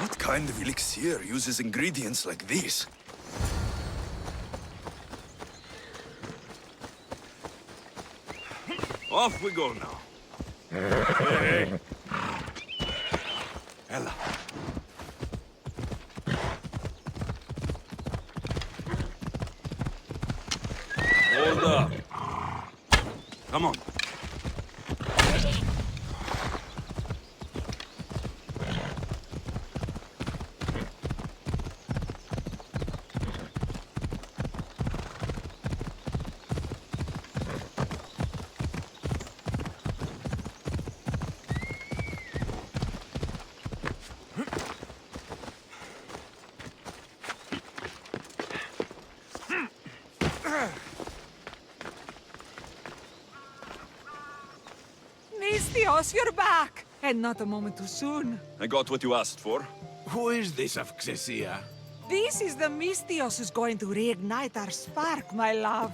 What kind of elixir uses ingredients like these? Off we go now. Hey. Ella. Hold up. Come on. Misthios, you're back! And not a moment too soon. I got what you asked for. Who is this of Xesia? This is the Misthios who's going to reignite our spark, my love.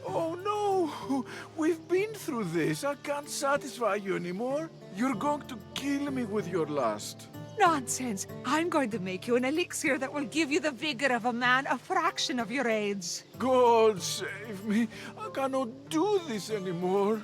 Oh no! We've been through this. I can't satisfy you anymore. You're going to kill me with your lust. Nonsense. I'm going to make you an elixir that will give you the vigor of a man a fraction of your age. God save me. I cannot do this anymore.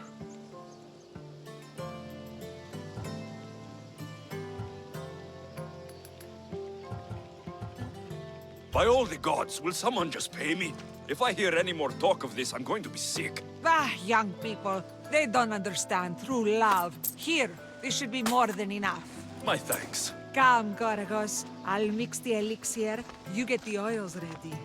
By all the gods, will someone just pay me? If I hear any more talk of this, I'm going to be sick. Ah, young people. They don't understand true love. Here, this should be more than enough. My thanks. Come, Gorgos. I'll mix the elixir. You get the oils ready.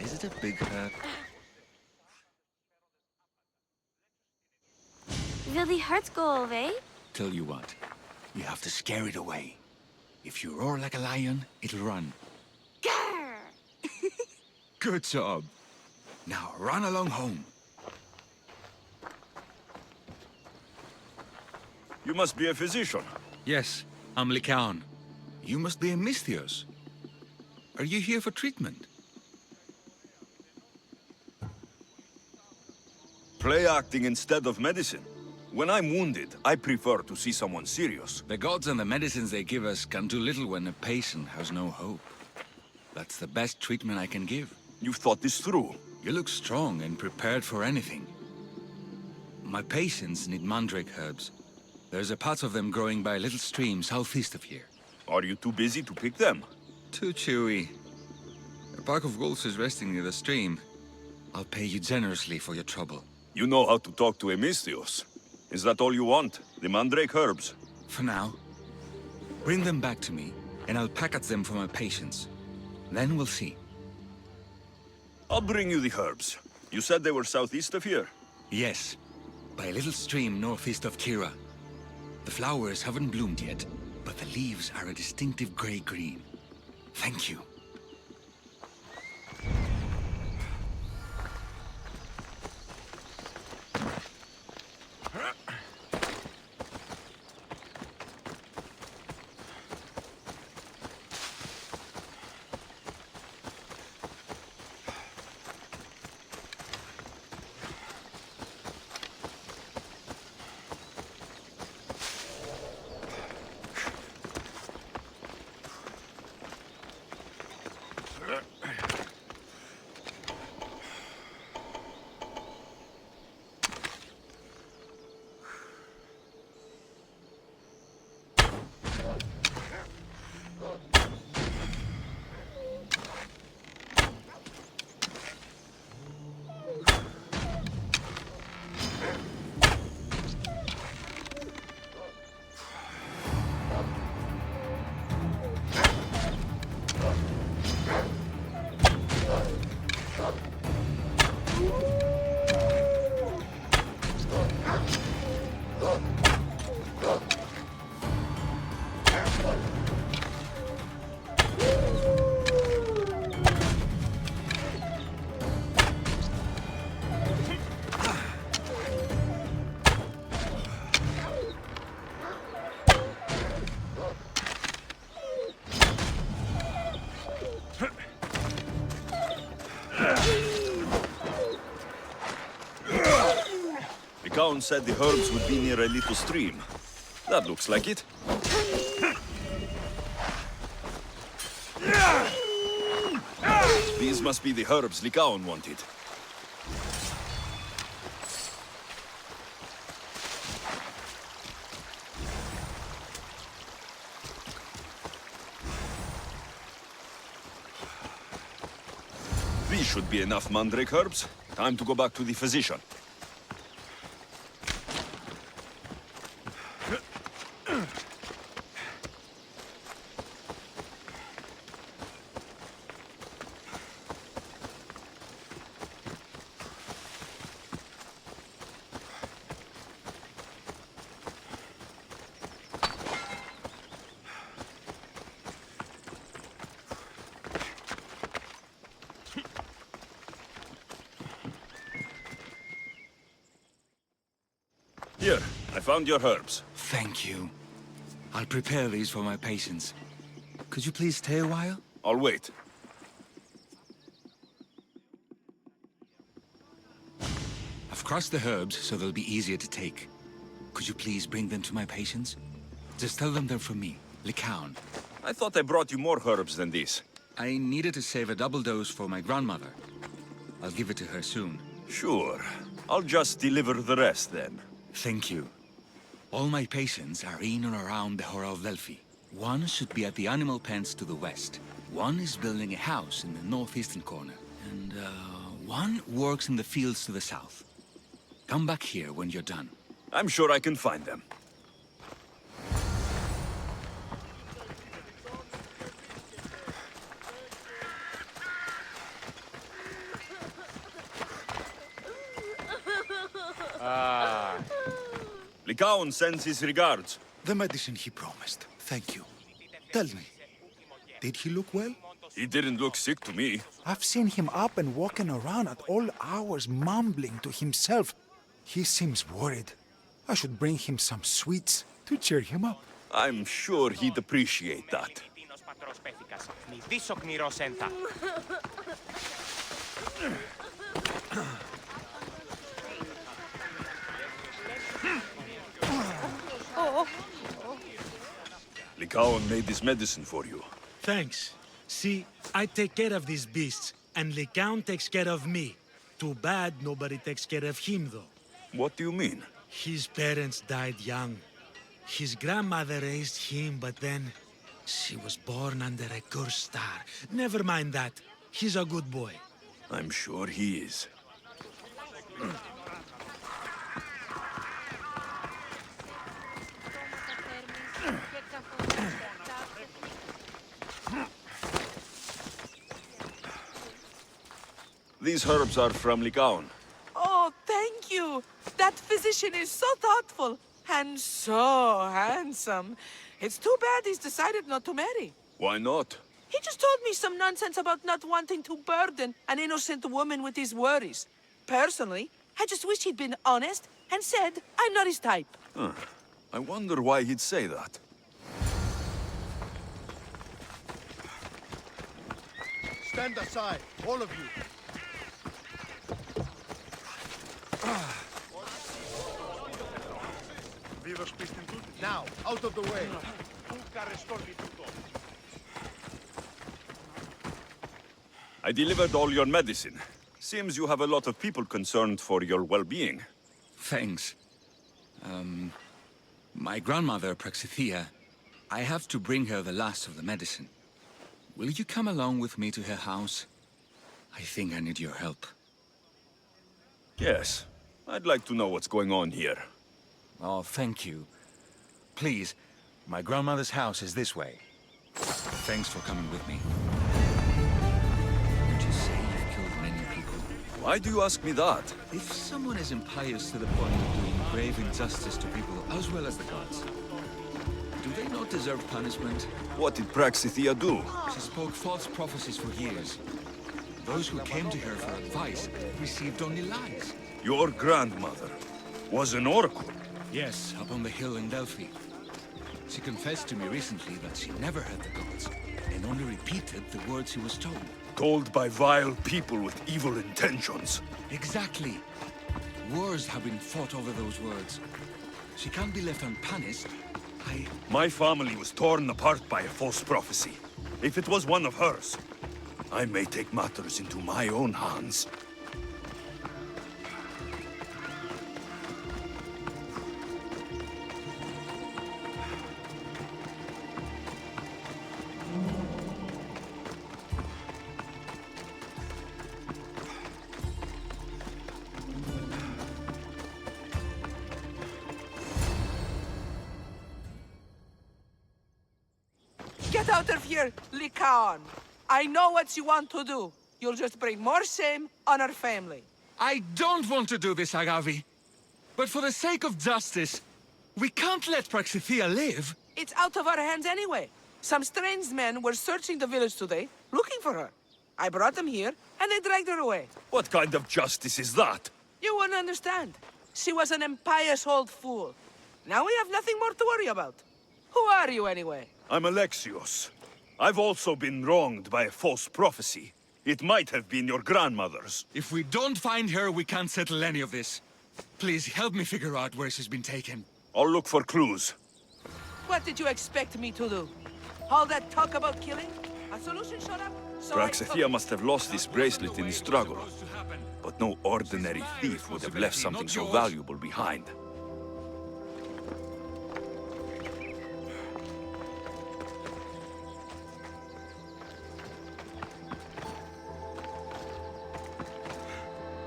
Is it a big herb? Will the hurts go away? Tell you what, you have to scare it away. If you roar like a lion, it'll run. Good job. Now run along home. You must be a physician. Yes, I'm Lycaon. You must be a Misthios. Are you here for treatment? Play acting instead of medicine. When I'm wounded, I prefer to see someone serious. The gods and the medicines they give us can do little when a patient has no hope. That's the best treatment I can give. You've thought this through. You look strong and prepared for anything. My patients need mandrake herbs. There's a patch of them growing by a little stream southeast of here. Are you too busy to pick them? Too chewy. A pack of wolves is resting near the stream. I'll pay you generously for your trouble. You know how to talk to a Misthios. Is that all you want? The mandrake herbs? For now. Bring them back to me, and I'll package them for my patients. Then we'll see. I'll bring you the herbs. You said they were southeast of here? Yes, by a little stream northeast of Kira. The flowers haven't bloomed yet, but the leaves are a distinctive gray-green. Thank you. Lycaon said the herbs would be near a little stream. That looks like it. These must be the herbs Lycaon wanted. These should be enough mandrake herbs. Time to go back to the physician. Here, I found your herbs. Thank you. I'll prepare these for my patients. Could you please stay a while? I'll wait. I've crushed the herbs so they'll be easier to take. Could you please bring them to my patients? Just tell them they're from me, Lycaon. I thought I brought you more herbs than this. I needed to save a double dose for my grandmother. I'll give it to her soon. Sure. I'll just deliver the rest then. Thank you. All my patients are in or around the Hora of Delphi. One should be at the animal pens to the west. One is building a house in the northeastern corner. And, one works in the fields to the south. Come back here when you're done. I'm sure I can find them. Lycaon sends his regards. The medicine he promised. Thank you. Tell me, did he look well? He didn't look sick to me. I've seen him up and walking around at all hours, mumbling to himself. He seems worried. I should bring him some sweets to cheer him up. I'm sure he'd appreciate that. Lycaon made this medicine for you. Thanks. See, I take care of these beasts, and Lycaon takes care of me. Too bad nobody takes care of him, though. What do you mean? His parents died young. His grandmother raised him, but then she was born under a cursed star. Never mind that. He's a good boy. I'm sure he is. These herbs are from Lycaon. Oh, thank you. That physician is so thoughtful and so handsome. It's too bad he's decided not to marry. Why not? He just told me some nonsense about not wanting to burden an innocent woman with his worries. Personally, I just wish he'd been honest and said I'm not his type. Huh. I wonder why he'd say that. Stand aside, all of you. Now, out of the way. I delivered all your medicine. Seems you have a lot of people concerned for your well-being. Thanks. My grandmother, Praxithea, I have to bring her the last of the medicine. Will you come along with me to her house? I think I need your help. Yes. I'd like to know what's going on here. Oh, thank you. Please, my grandmother's house is this way. Thanks for coming with me. Would you say you've killed many people? Why do you ask me that? If someone is impious to the point of doing grave injustice to people as well as the gods, do they not deserve punishment? What did Praxithea do? She spoke false prophecies for years. Those who came to her for advice received only lies. Your grandmother was an oracle? Yes, up on the hill in Delphi. She confessed to me recently that she never heard the gods, and only repeated the words she was told. Told by vile people with evil intentions. Exactly. Wars have been fought over those words. She can't be left unpunished. My family was torn apart by a false prophecy. If it was one of hers, I may take matters into my own hands. Get out of here, Lycaon! I know what you want to do. You'll just bring more shame on our family. I don't want to do this, Agavi. But for the sake of justice, we can't let Praxithea live. It's out of our hands anyway. Some strange men were searching the village today, looking for her. I brought them here, and they dragged her away. What kind of justice is that? You wouldn't understand. She was an impious old fool. Now we have nothing more to worry about. Who are you, anyway? I'm Alexios. I've also been wronged by a false prophecy. It might have been your grandmother's. If we don't find her, we can't settle any of this. Please, help me figure out where she's been taken. I'll look for clues. What did you expect me to do? All that talk about killing? A solution showed up? So Praxithea must have lost this bracelet in the struggle. But no ordinary thief would have left something so valuable behind.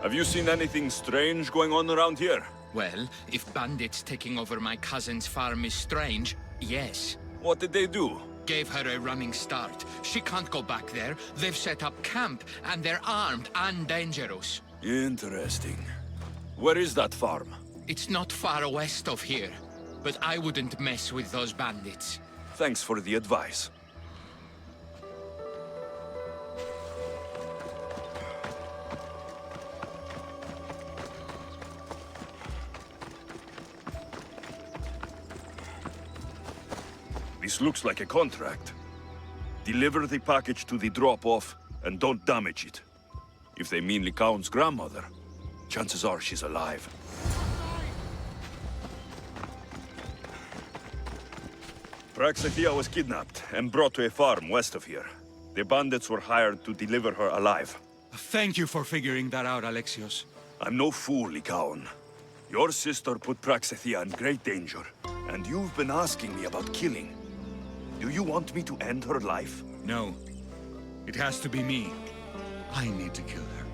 Have you seen anything strange going on around here? Well, if bandits taking over my cousin's farm is strange, yes. What did they do? Gave her a running start. She can't go back there. They've set up camp, and they're armed and dangerous. Interesting. Where is that farm? It's not far west of here, but I wouldn't mess with those bandits. Thanks for the advice. This looks like a contract. Deliver the package to the drop-off, and don't damage it. If they mean Lycaon's grandmother, chances are she's alive. Praxithea was kidnapped and brought to a farm west of here. The bandits were hired to deliver her alive. Thank you for figuring that out, Alexios. I'm no fool, Lycaon. Your sister put Praxithea in great danger, and you've been asking me about killing. Do you want me to end her life? No. It has to be me. I need to kill her.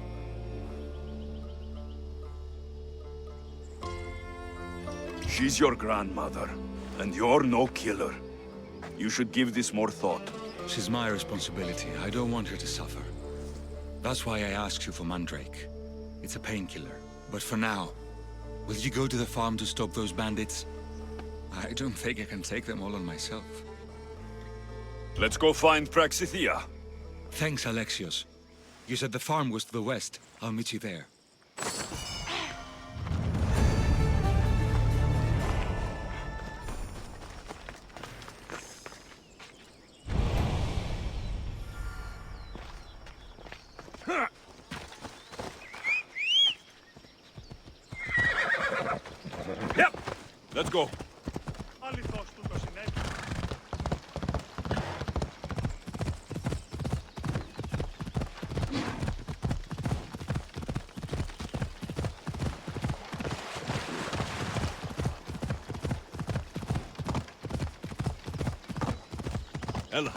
She's your grandmother, and you're no killer. You should give this more thought. She's my responsibility. I don't want her to suffer. That's why I asked you for Mandrake. It's a painkiller. But for now, will you go to the farm to stop those bandits? I don't think I can take them all on myself. Let's go find Praxithea. Thanks, Alexios. You said the farm was to the west. I'll meet you there. Yep, let's go. Ella.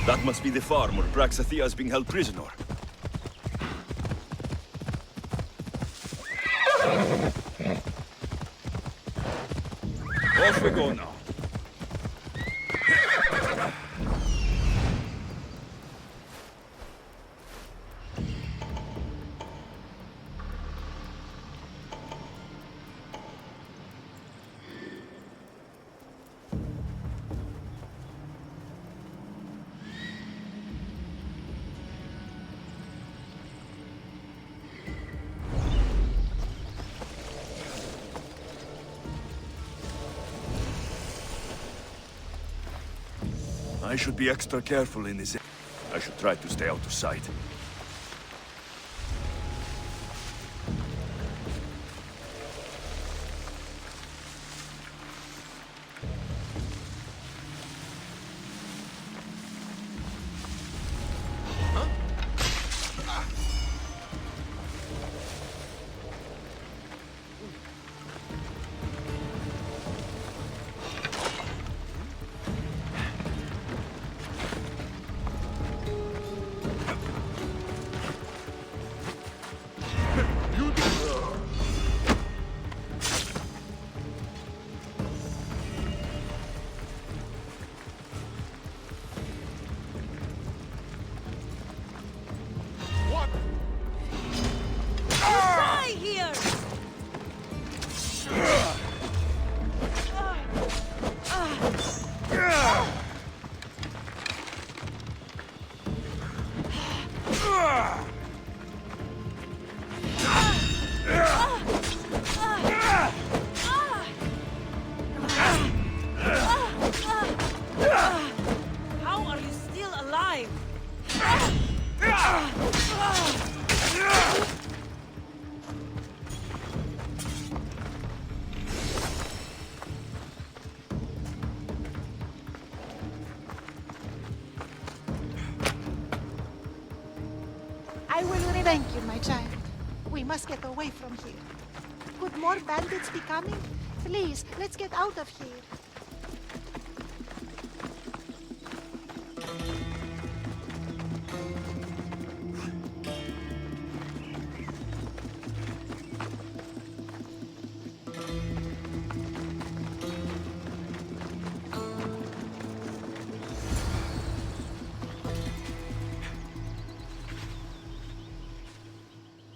That must be the farm where Praxithea is being held prisoner. Off we go now. I should be extra careful in this. I should try to stay out of sight. Thank you, my child. We must get away from here. Could more bandits be coming? Please, let's get out of here.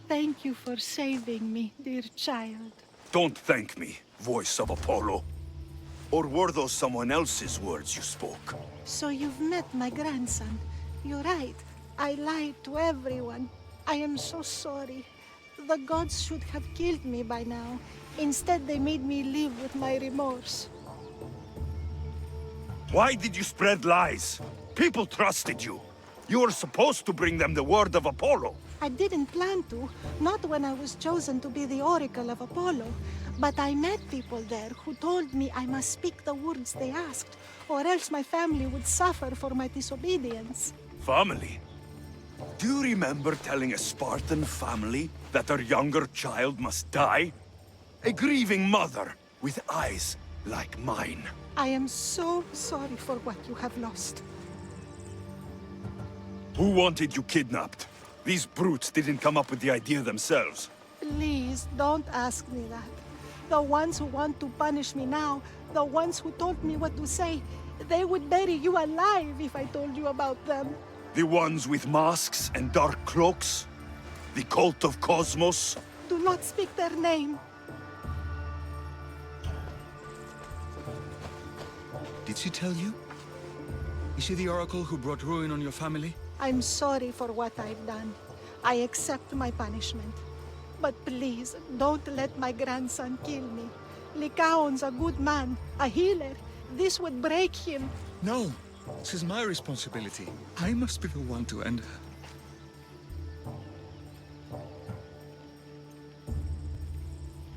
Thank you for saving me, dear child. Don't thank me, voice of Apollo. Or were those someone else's words you spoke? So you've met my grandson. You're right. I lied to everyone. I am so sorry. The gods should have killed me by now. Instead, they made me live with my remorse. Why did you spread lies? People trusted you. You were supposed to bring them the word of Apollo. I didn't plan to, not when I was chosen to be the Oracle of Apollo. But I met people there who told me I must speak the words they asked, or else my family would suffer for my disobedience. Family? Do you remember telling a Spartan family that their younger child must die? A grieving mother with eyes like mine. I am so sorry for what you have lost. Who wanted you kidnapped? These brutes didn't come up with the idea themselves. Please, don't ask me that. The ones who want to punish me now, the ones who told me what to say, they would bury you alive if I told you about them. The ones with masks and dark cloaks? The Cult of Kosmos? Do not speak their name. Did she tell you? Is she the Oracle who brought ruin on your family? I'm sorry for what I've done. I accept my punishment. But please, don't let my grandson kill me. Lycaon's a good man, a healer. This would break him. No, this is my responsibility. I must be the one to end her.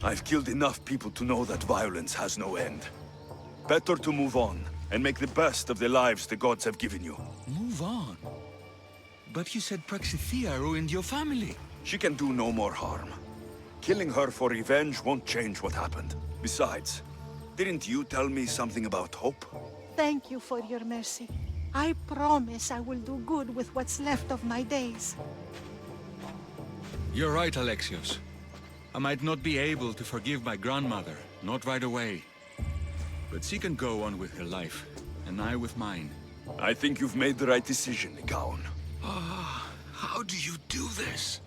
I've killed enough people to know that violence has no end. Better to move on, and make the best of the lives the gods have given you. Move on? But you said Praxithea ruined your family. She can do no more harm. Killing her for revenge won't change what happened. Besides, didn't you tell me something about hope? Thank you for your mercy. I promise I will do good with what's left of my days. You're right, Alexios. I might not be able to forgive my grandmother, not right away. But she can go on with her life, and I with mine. I think you've made the right decision, Lycaon. How do you do this?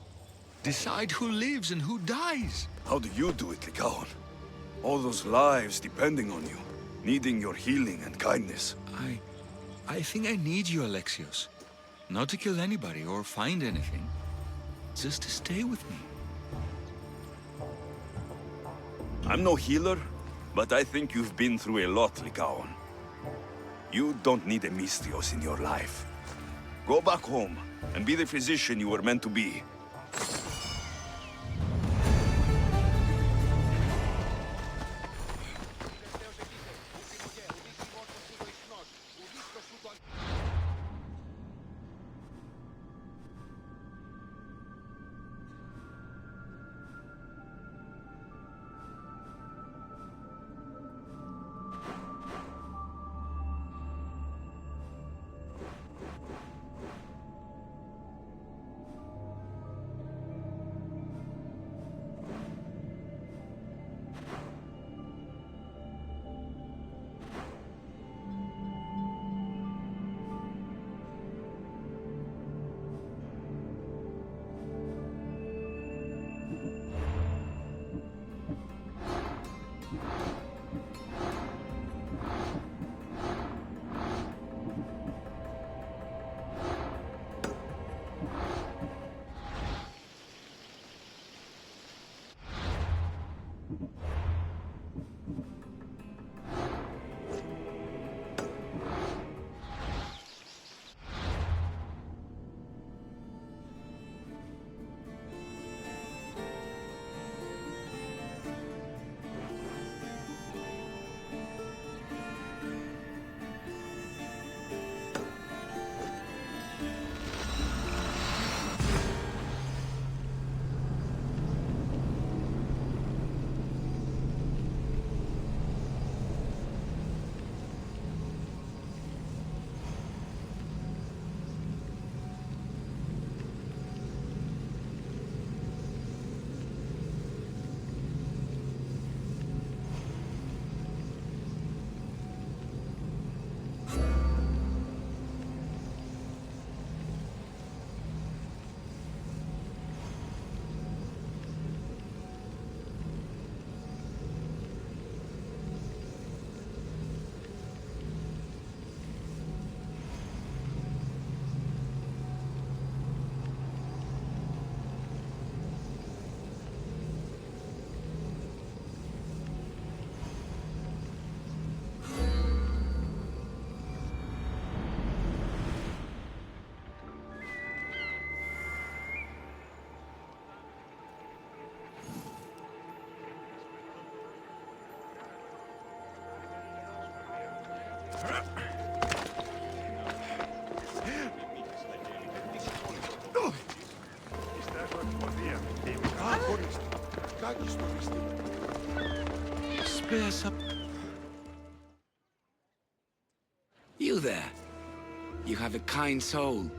Decide who lives and who dies? How do you do it, Lycaon? All those lives depending on you, needing your healing and kindness. I think I need you, Alexios. Not to kill anybody or find anything. Just to stay with me. I'm no healer, but I think you've been through a lot, Lycaon. You don't need a Misthios in your life. Go back home, and be the physician you were meant to be. Spare some... You there. You have a kind soul.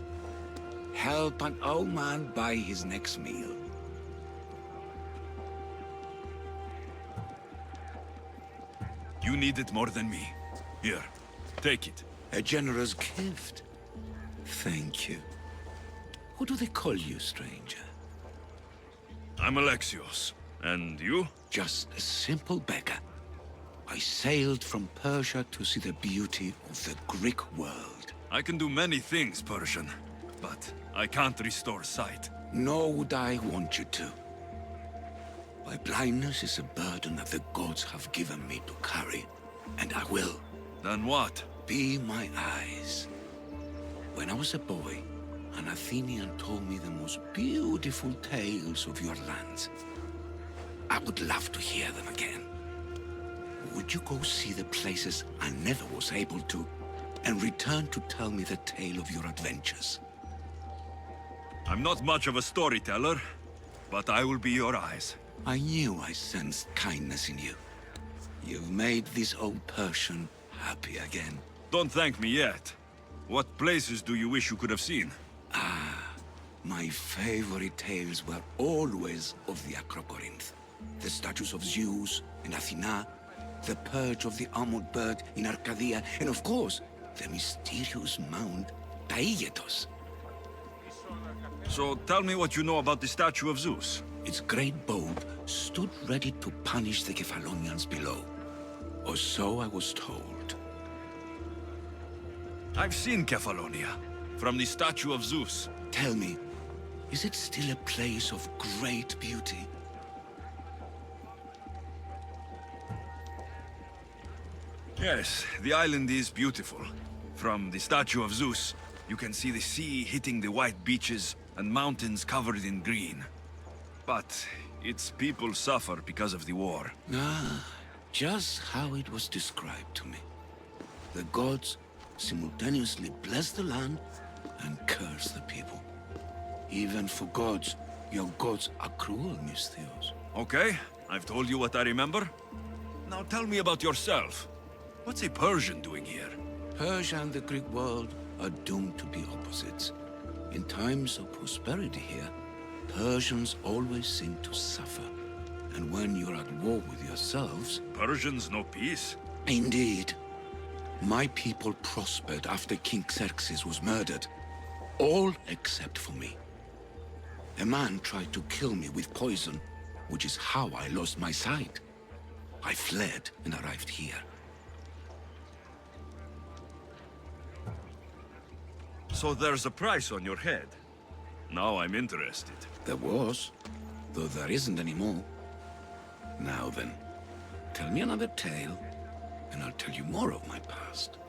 Help an old man buy his next meal. You need it more than me. Here, take it. A generous gift. Thank you. What do they call you, stranger? I'm Alexios. And you? Just a simple beggar. I sailed from Persia to see the beauty of the Greek world. I can do many things, Persian, but I can't restore sight. Nor would I want you to. My blindness is a burden that the gods have given me to carry, and I will. Then what? Be my eyes. When I was a boy, an Athenian told me the most beautiful tales of your lands. I would love to hear them again. Would you go see the places I never was able to, and return to tell me the tale of your adventures? I'm not much of a storyteller, but I will be your eyes. I knew I sensed kindness in you. You've made this old Persian happy again. Don't thank me yet. What places do you wish you could have seen? My favorite tales were always of the Acrocorinth. The statues of Zeus and Athena, the perch of the armored bird in Arcadia, and of course, the mysterious mound Taigetos. So tell me what you know about the statue of Zeus. Its great boat stood ready to punish the Kephalonians below. Or so I was told. I've seen Kephallonia, from the statue of Zeus. Tell me, is it still a place of great beauty? Yes, the island is beautiful. From the statue of Zeus, you can see the sea hitting the white beaches and mountains covered in green. But its people suffer because of the war. Just how it was described to me. The gods simultaneously bless the land and curse the people. Even for gods, your gods are cruel, Misthios. Okay, I've told you what I remember. Now tell me about yourself. What's a Persian doing here? Persia and the Greek world are doomed to be opposites. In times of prosperity here, Persians always seem to suffer. And when you're at war with yourselves... Persians know peace? Indeed. My people prospered after King Xerxes was murdered. All except for me. A man tried to kill me with poison, which is how I lost my sight. I fled and arrived here. So there's a price on your head. Now I'm interested. There was, though there isn't anymore. Now then, tell me another tale, and I'll tell you more of my past.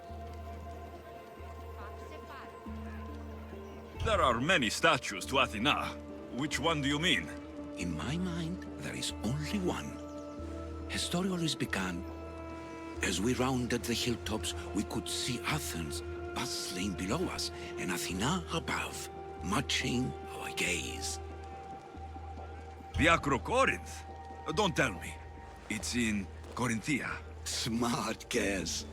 There are many statues to Athena. Which one do you mean? In my mind, there is only one. Her story always began. As we rounded the hilltops, we could see Athens bustling below us, and Athena above, matching our gaze. The Acrocorinth? Don't tell me. It's in Corinthia. Smart guess.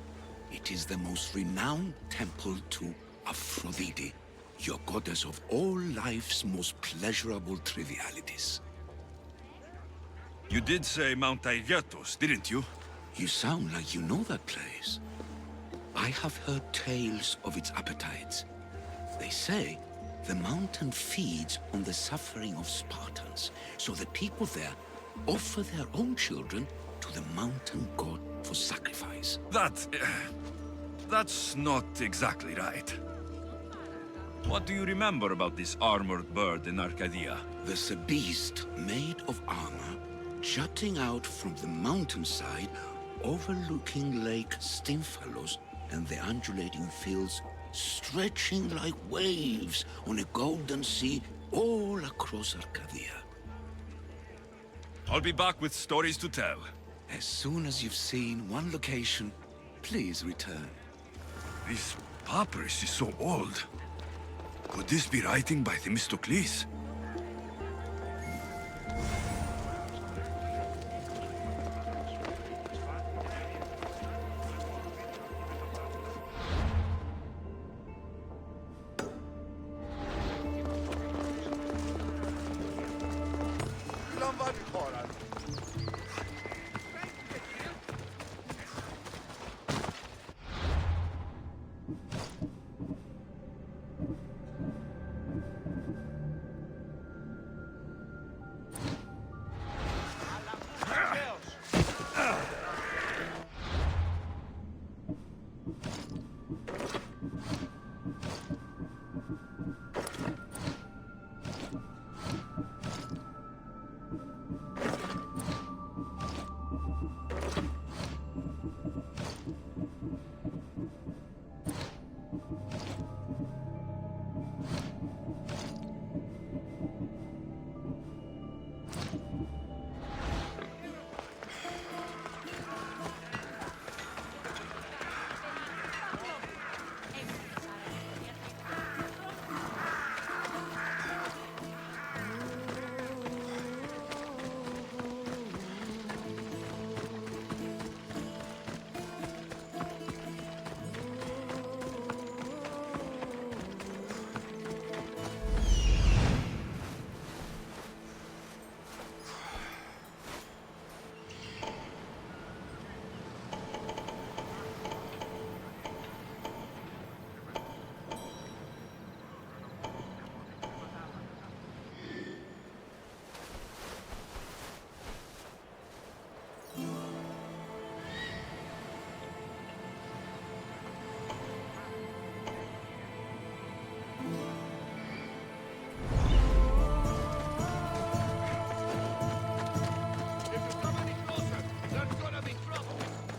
It is the most renowned temple to Aphrodite, your goddess of all life's most pleasurable trivialities. You did say Mount Taygetos, didn't you? You sound like you know that place. I have heard tales of its appetites. They say the mountain feeds on the suffering of Spartans, so the people there offer their own children to the mountain god for sacrifice. That's not exactly right. What do you remember about this armored bird in Arcadia? There's a beast made of armor jutting out from the mountainside, overlooking Lake Stymphalos and the undulating fields stretching like waves on a golden sea all across Arcadia. I'll be back with stories to tell. As soon as you've seen one location, please return. This papyrus is so old. Could this be writing by Themistocles?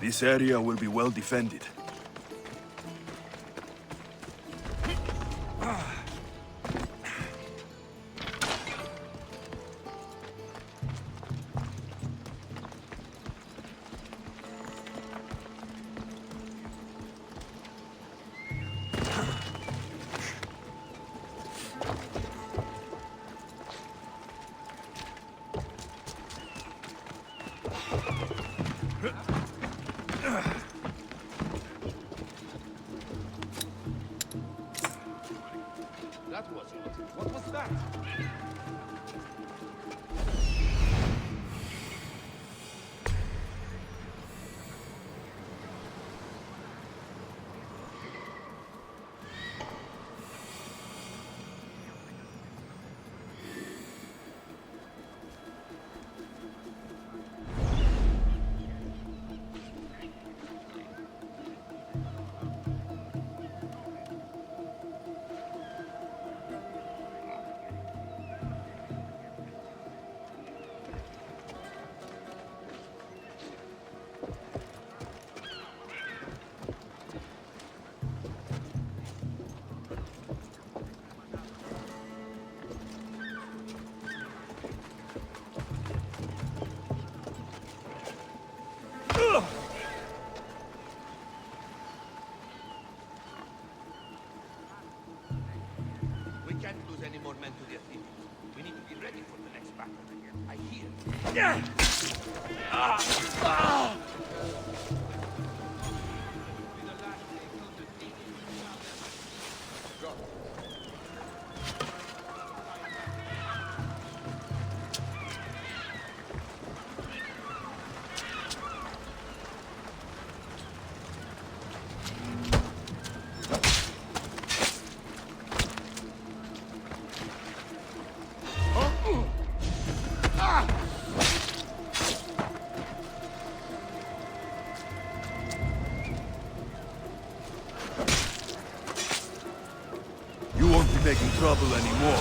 This area will be well defended. That was it. What was that? We can't lose any more men to the Athenians. We need to be ready for the next battle. I hear. You won't be making trouble anymore.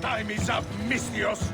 Time is up, Mistios!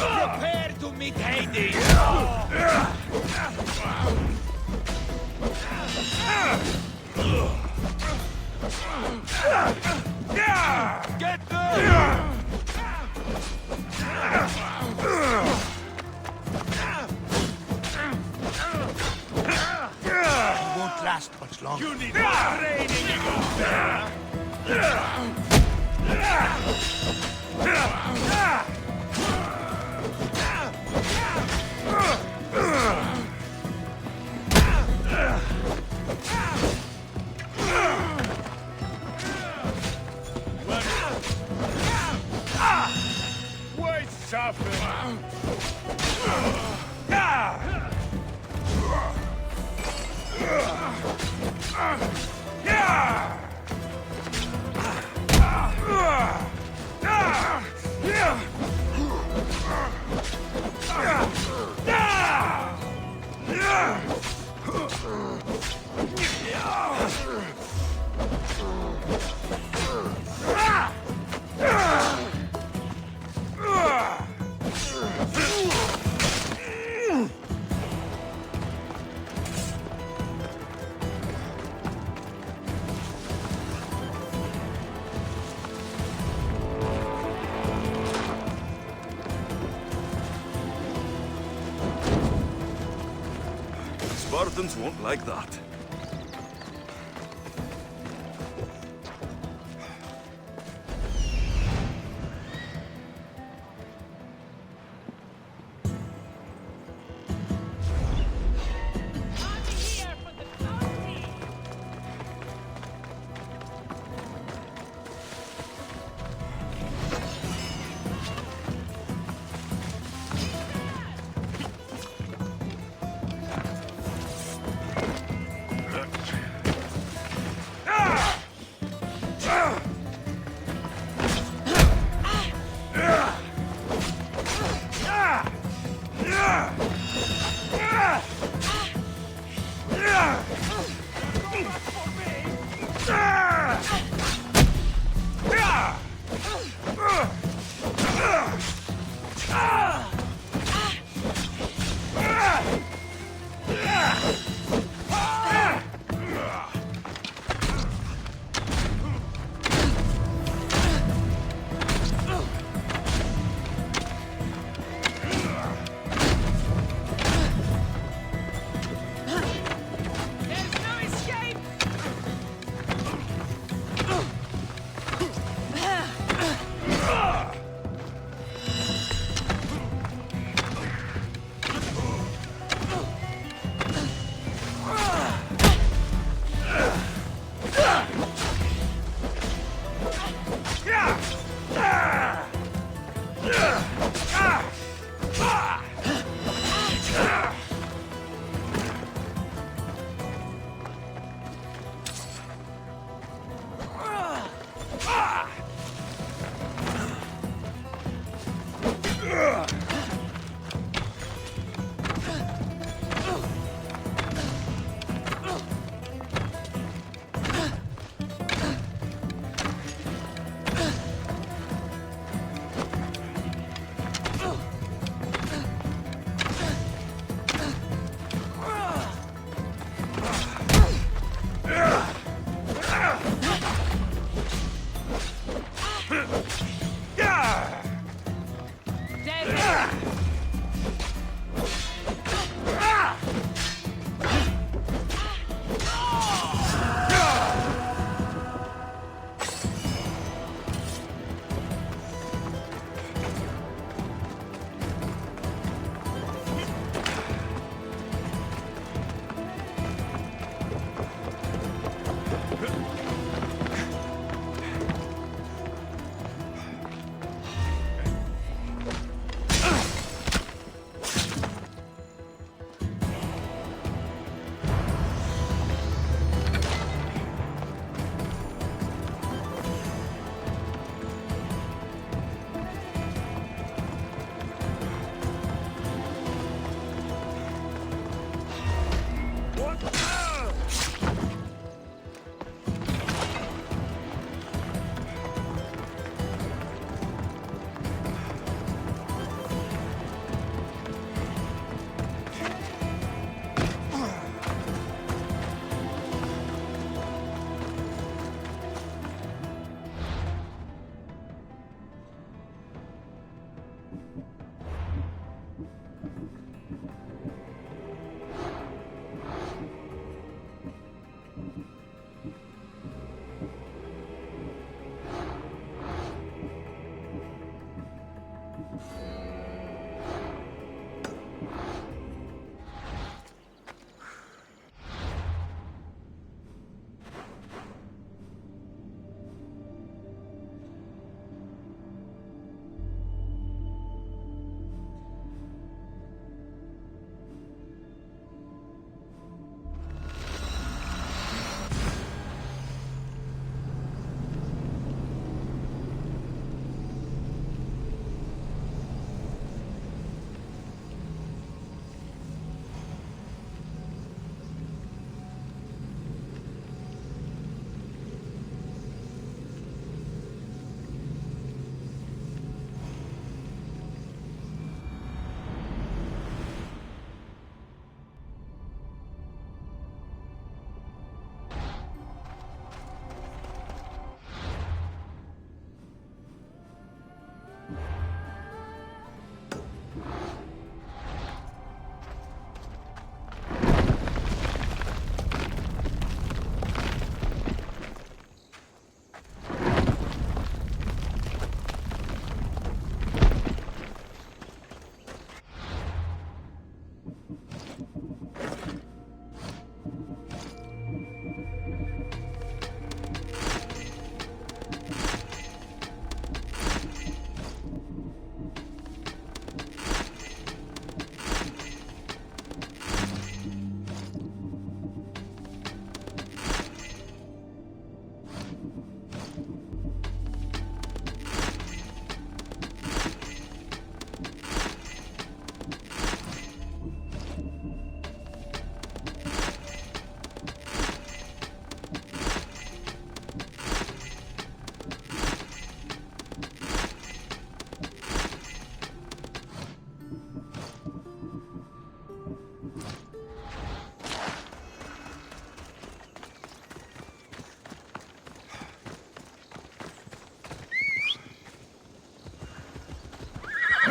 Prepare to meet Hades! Get there! It won't last much longer. You need more training! Wait, suffer! Spartans won't like that.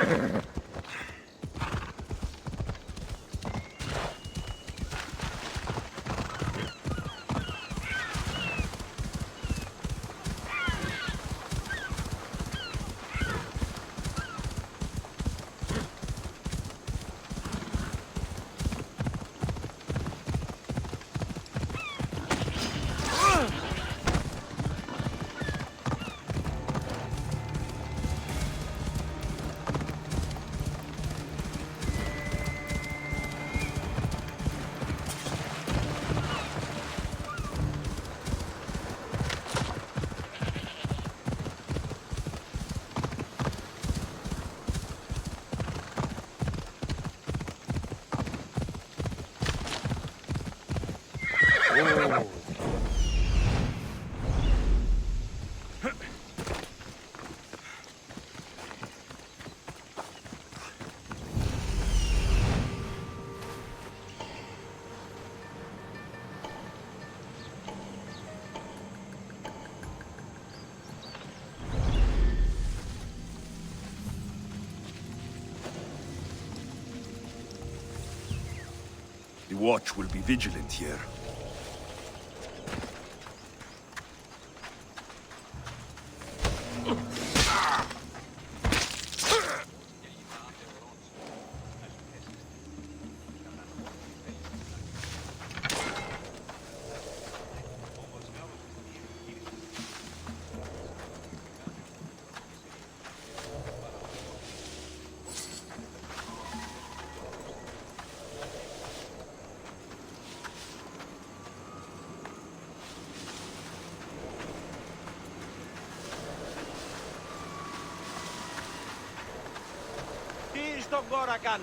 The watch will be vigilant here. Στον Κόρακαν.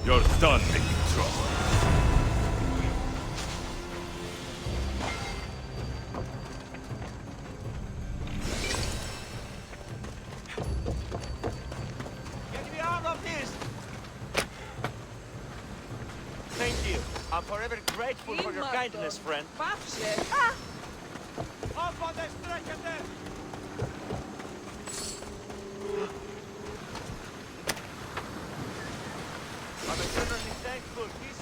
You're done making trouble. Get me out of this! Thank you. I'm forever grateful for your kindness, friend. Up on the stretcher there! I'm eternally thankful, Christian.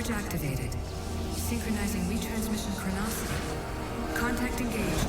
Forge activated. Synchronizing retransmission chronicity. Contact engaged.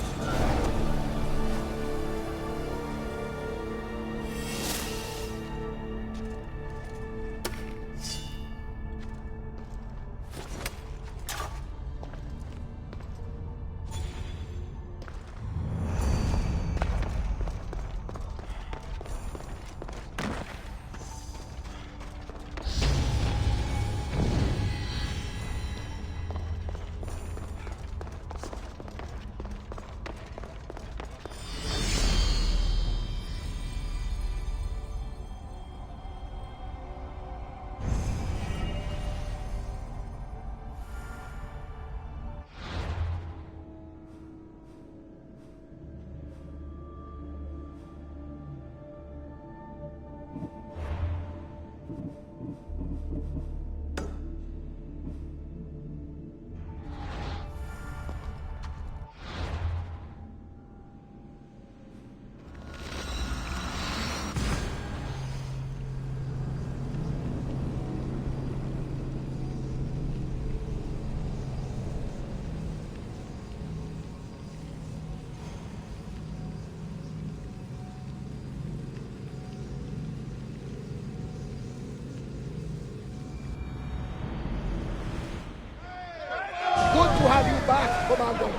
Good to have you back, Commander.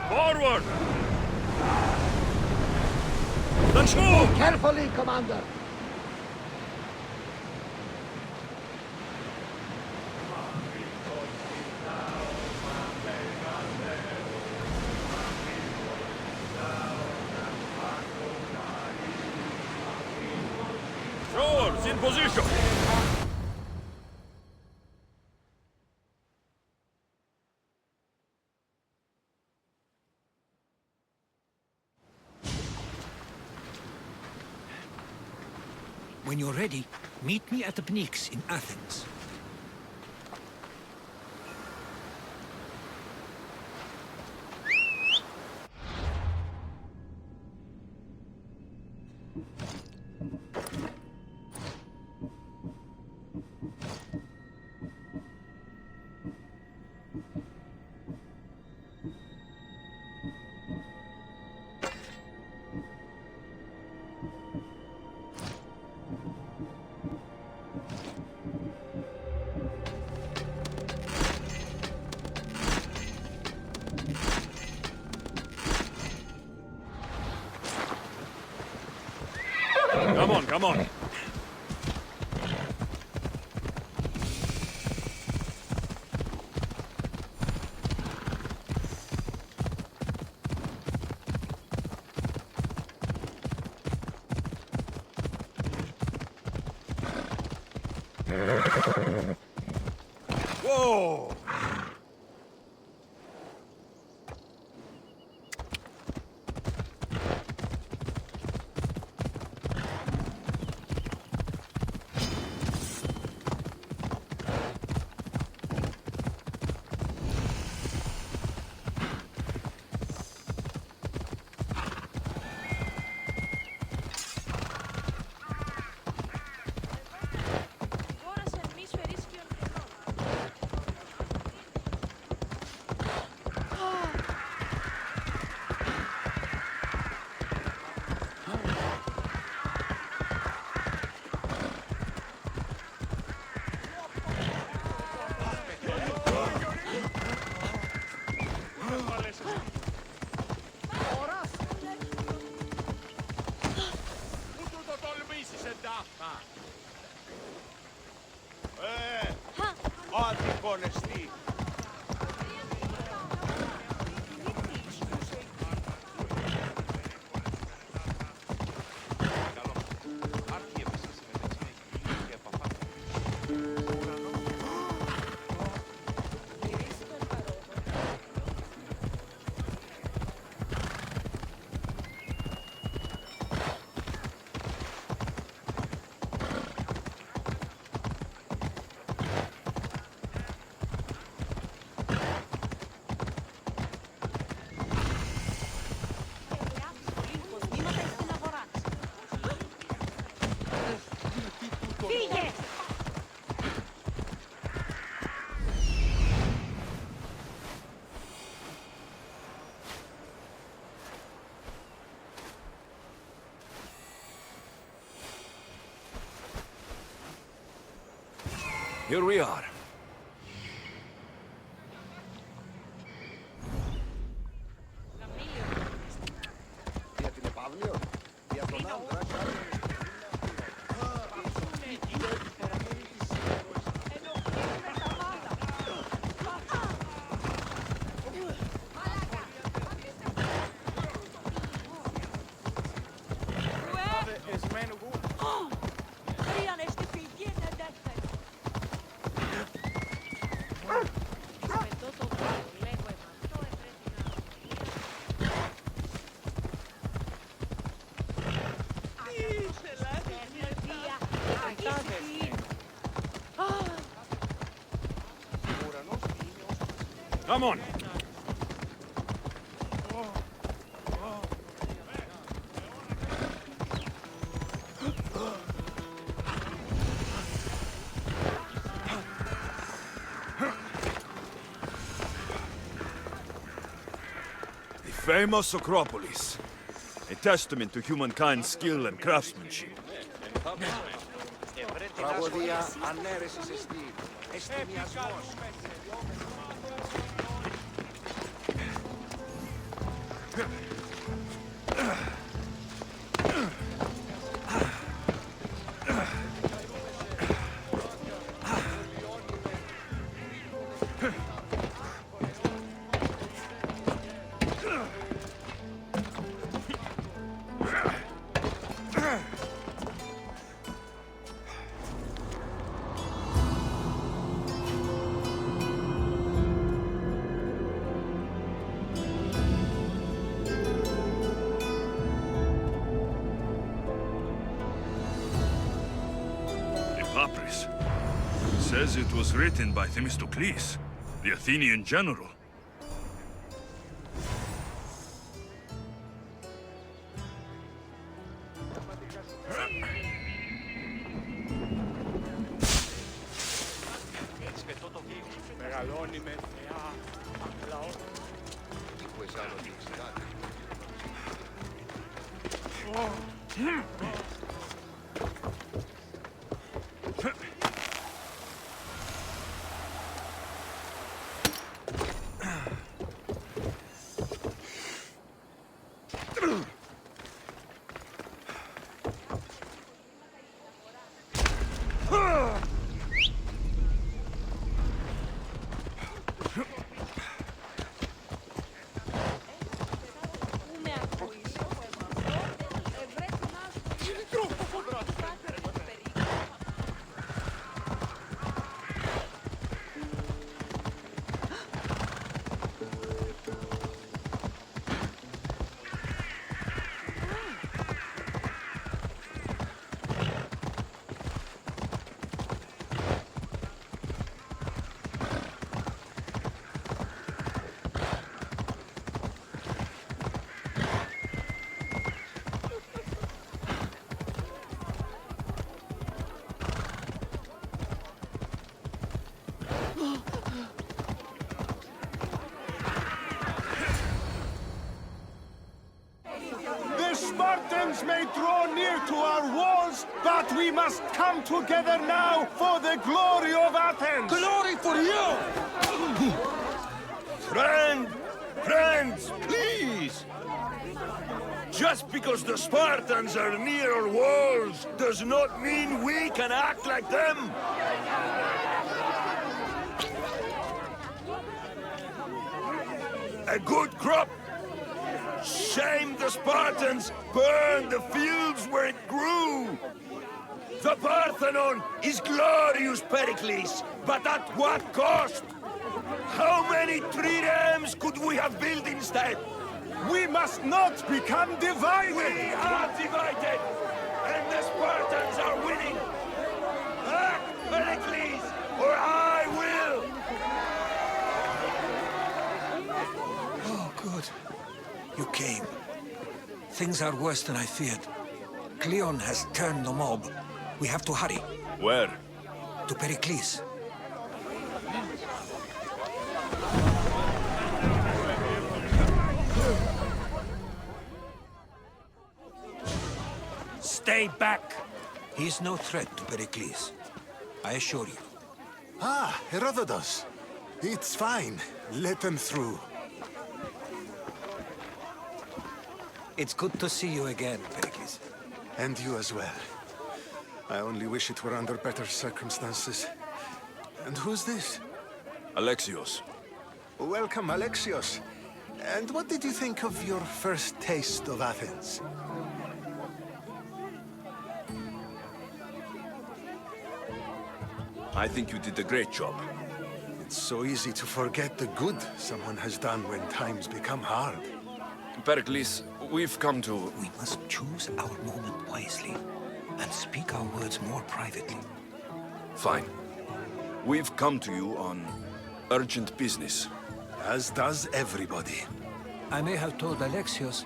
Forward! Let's move! Carefully, Commander. Swords in position! When you're ready, meet me at the Pnyx in Athens. Come on, come on. Whoa! Here we are. Come on. The famous Acropolis. A testament to humankind's skill and craftsmanship. Τραγωδία ανέρεσης εστί. Εστιμιασμός. Says it was written by Themistocles, the Athenian general. The Spartans may draw near to our walls, but we must come together now for the glory of Athens! Glory for you! Friends, please! Just because the Spartans are near our walls does not mean we can act like them! A good crop! Shame the Spartans burned the fields where it grew! The Parthenon is glorious, Pericles, but at what cost? How many triremes could we have built instead? We must not become divided! We are divided! And the Spartans are winning! Act, Pericles, or I will! Oh, good. You came. Things are worse than I feared. Cleon has turned the mob. We have to hurry. Where? To Pericles. Stay back! He is no threat to Pericles. I assure you. Ah, Herodotus. It's fine. Let them through. It's good to see you again, Pericles. And you as well. I only wish it were under better circumstances. And who's this? Alexios. Welcome, Alexios. And what did you think of your first taste of Athens? I think you did a great job. It's so easy to forget the good someone has done when times become hard. Pericles, we've come to... We must choose our moment wisely, and speak our words more privately. Fine. We've come to you on urgent business. As does everybody. I may have told Alexios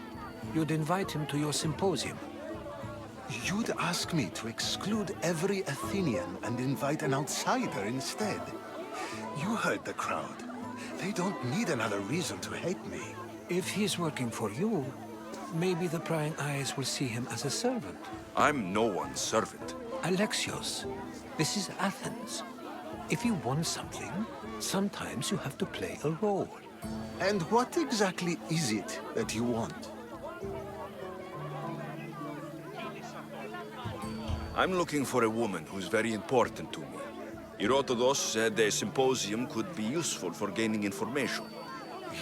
you'd invite him to your symposium. You'd ask me to exclude every Athenian and invite an outsider instead. You heard the crowd. They don't need another reason to hate me. If he's working for you, maybe the prying eyes will see him as a servant. I'm no one's servant. Alexios, this is Athens. If you want something, sometimes you have to play a role. And what exactly is it that you want? I'm looking for a woman who's very important to me. Herodotus said a symposium could be useful for gaining information.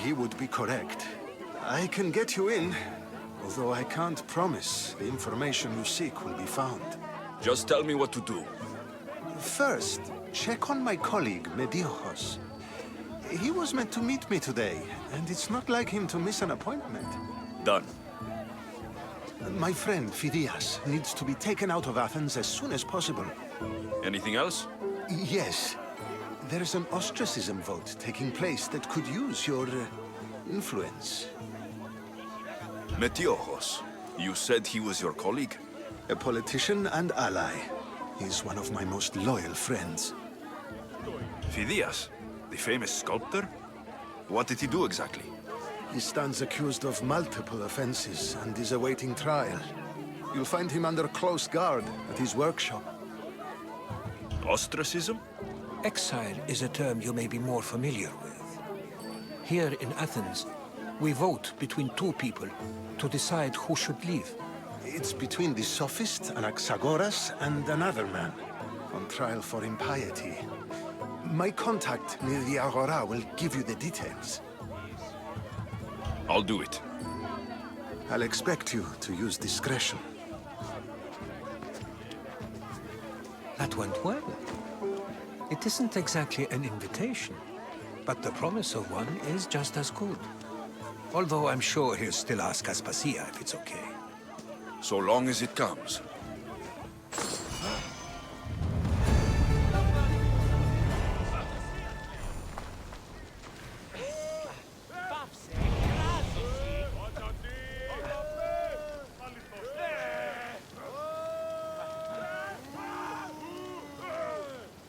He would be correct. I can get you in, although I can't promise the information you seek will be found. Just tell me what to do. First, check on my colleague, Mediochos. He was meant to meet me today, and it's not like him to miss an appointment. Done. My friend, Phidias, needs to be taken out of Athens as soon as possible. Anything else? Yes. There's an ostracism vote taking place that could use your influence. Metiochos. You said he was your colleague? A politician and ally. He's one of my most loyal friends. Phidias, the famous sculptor? What did he do exactly? He stands accused of multiple offenses and is awaiting trial. You'll find him under close guard at his workshop. Ostracism? Exile is a term you may be more familiar with. Here in Athens, we vote between two people to decide who should leave. It's between the sophist Anaxagoras and another man, on trial for impiety. My contact near the Agora will give you the details. I'll do it. I'll expect you to use discretion. That went well. It isn't exactly an invitation, but the promise of one is just as good. Although I'm sure he'll still ask Aspasia if it's okay. So long as it comes.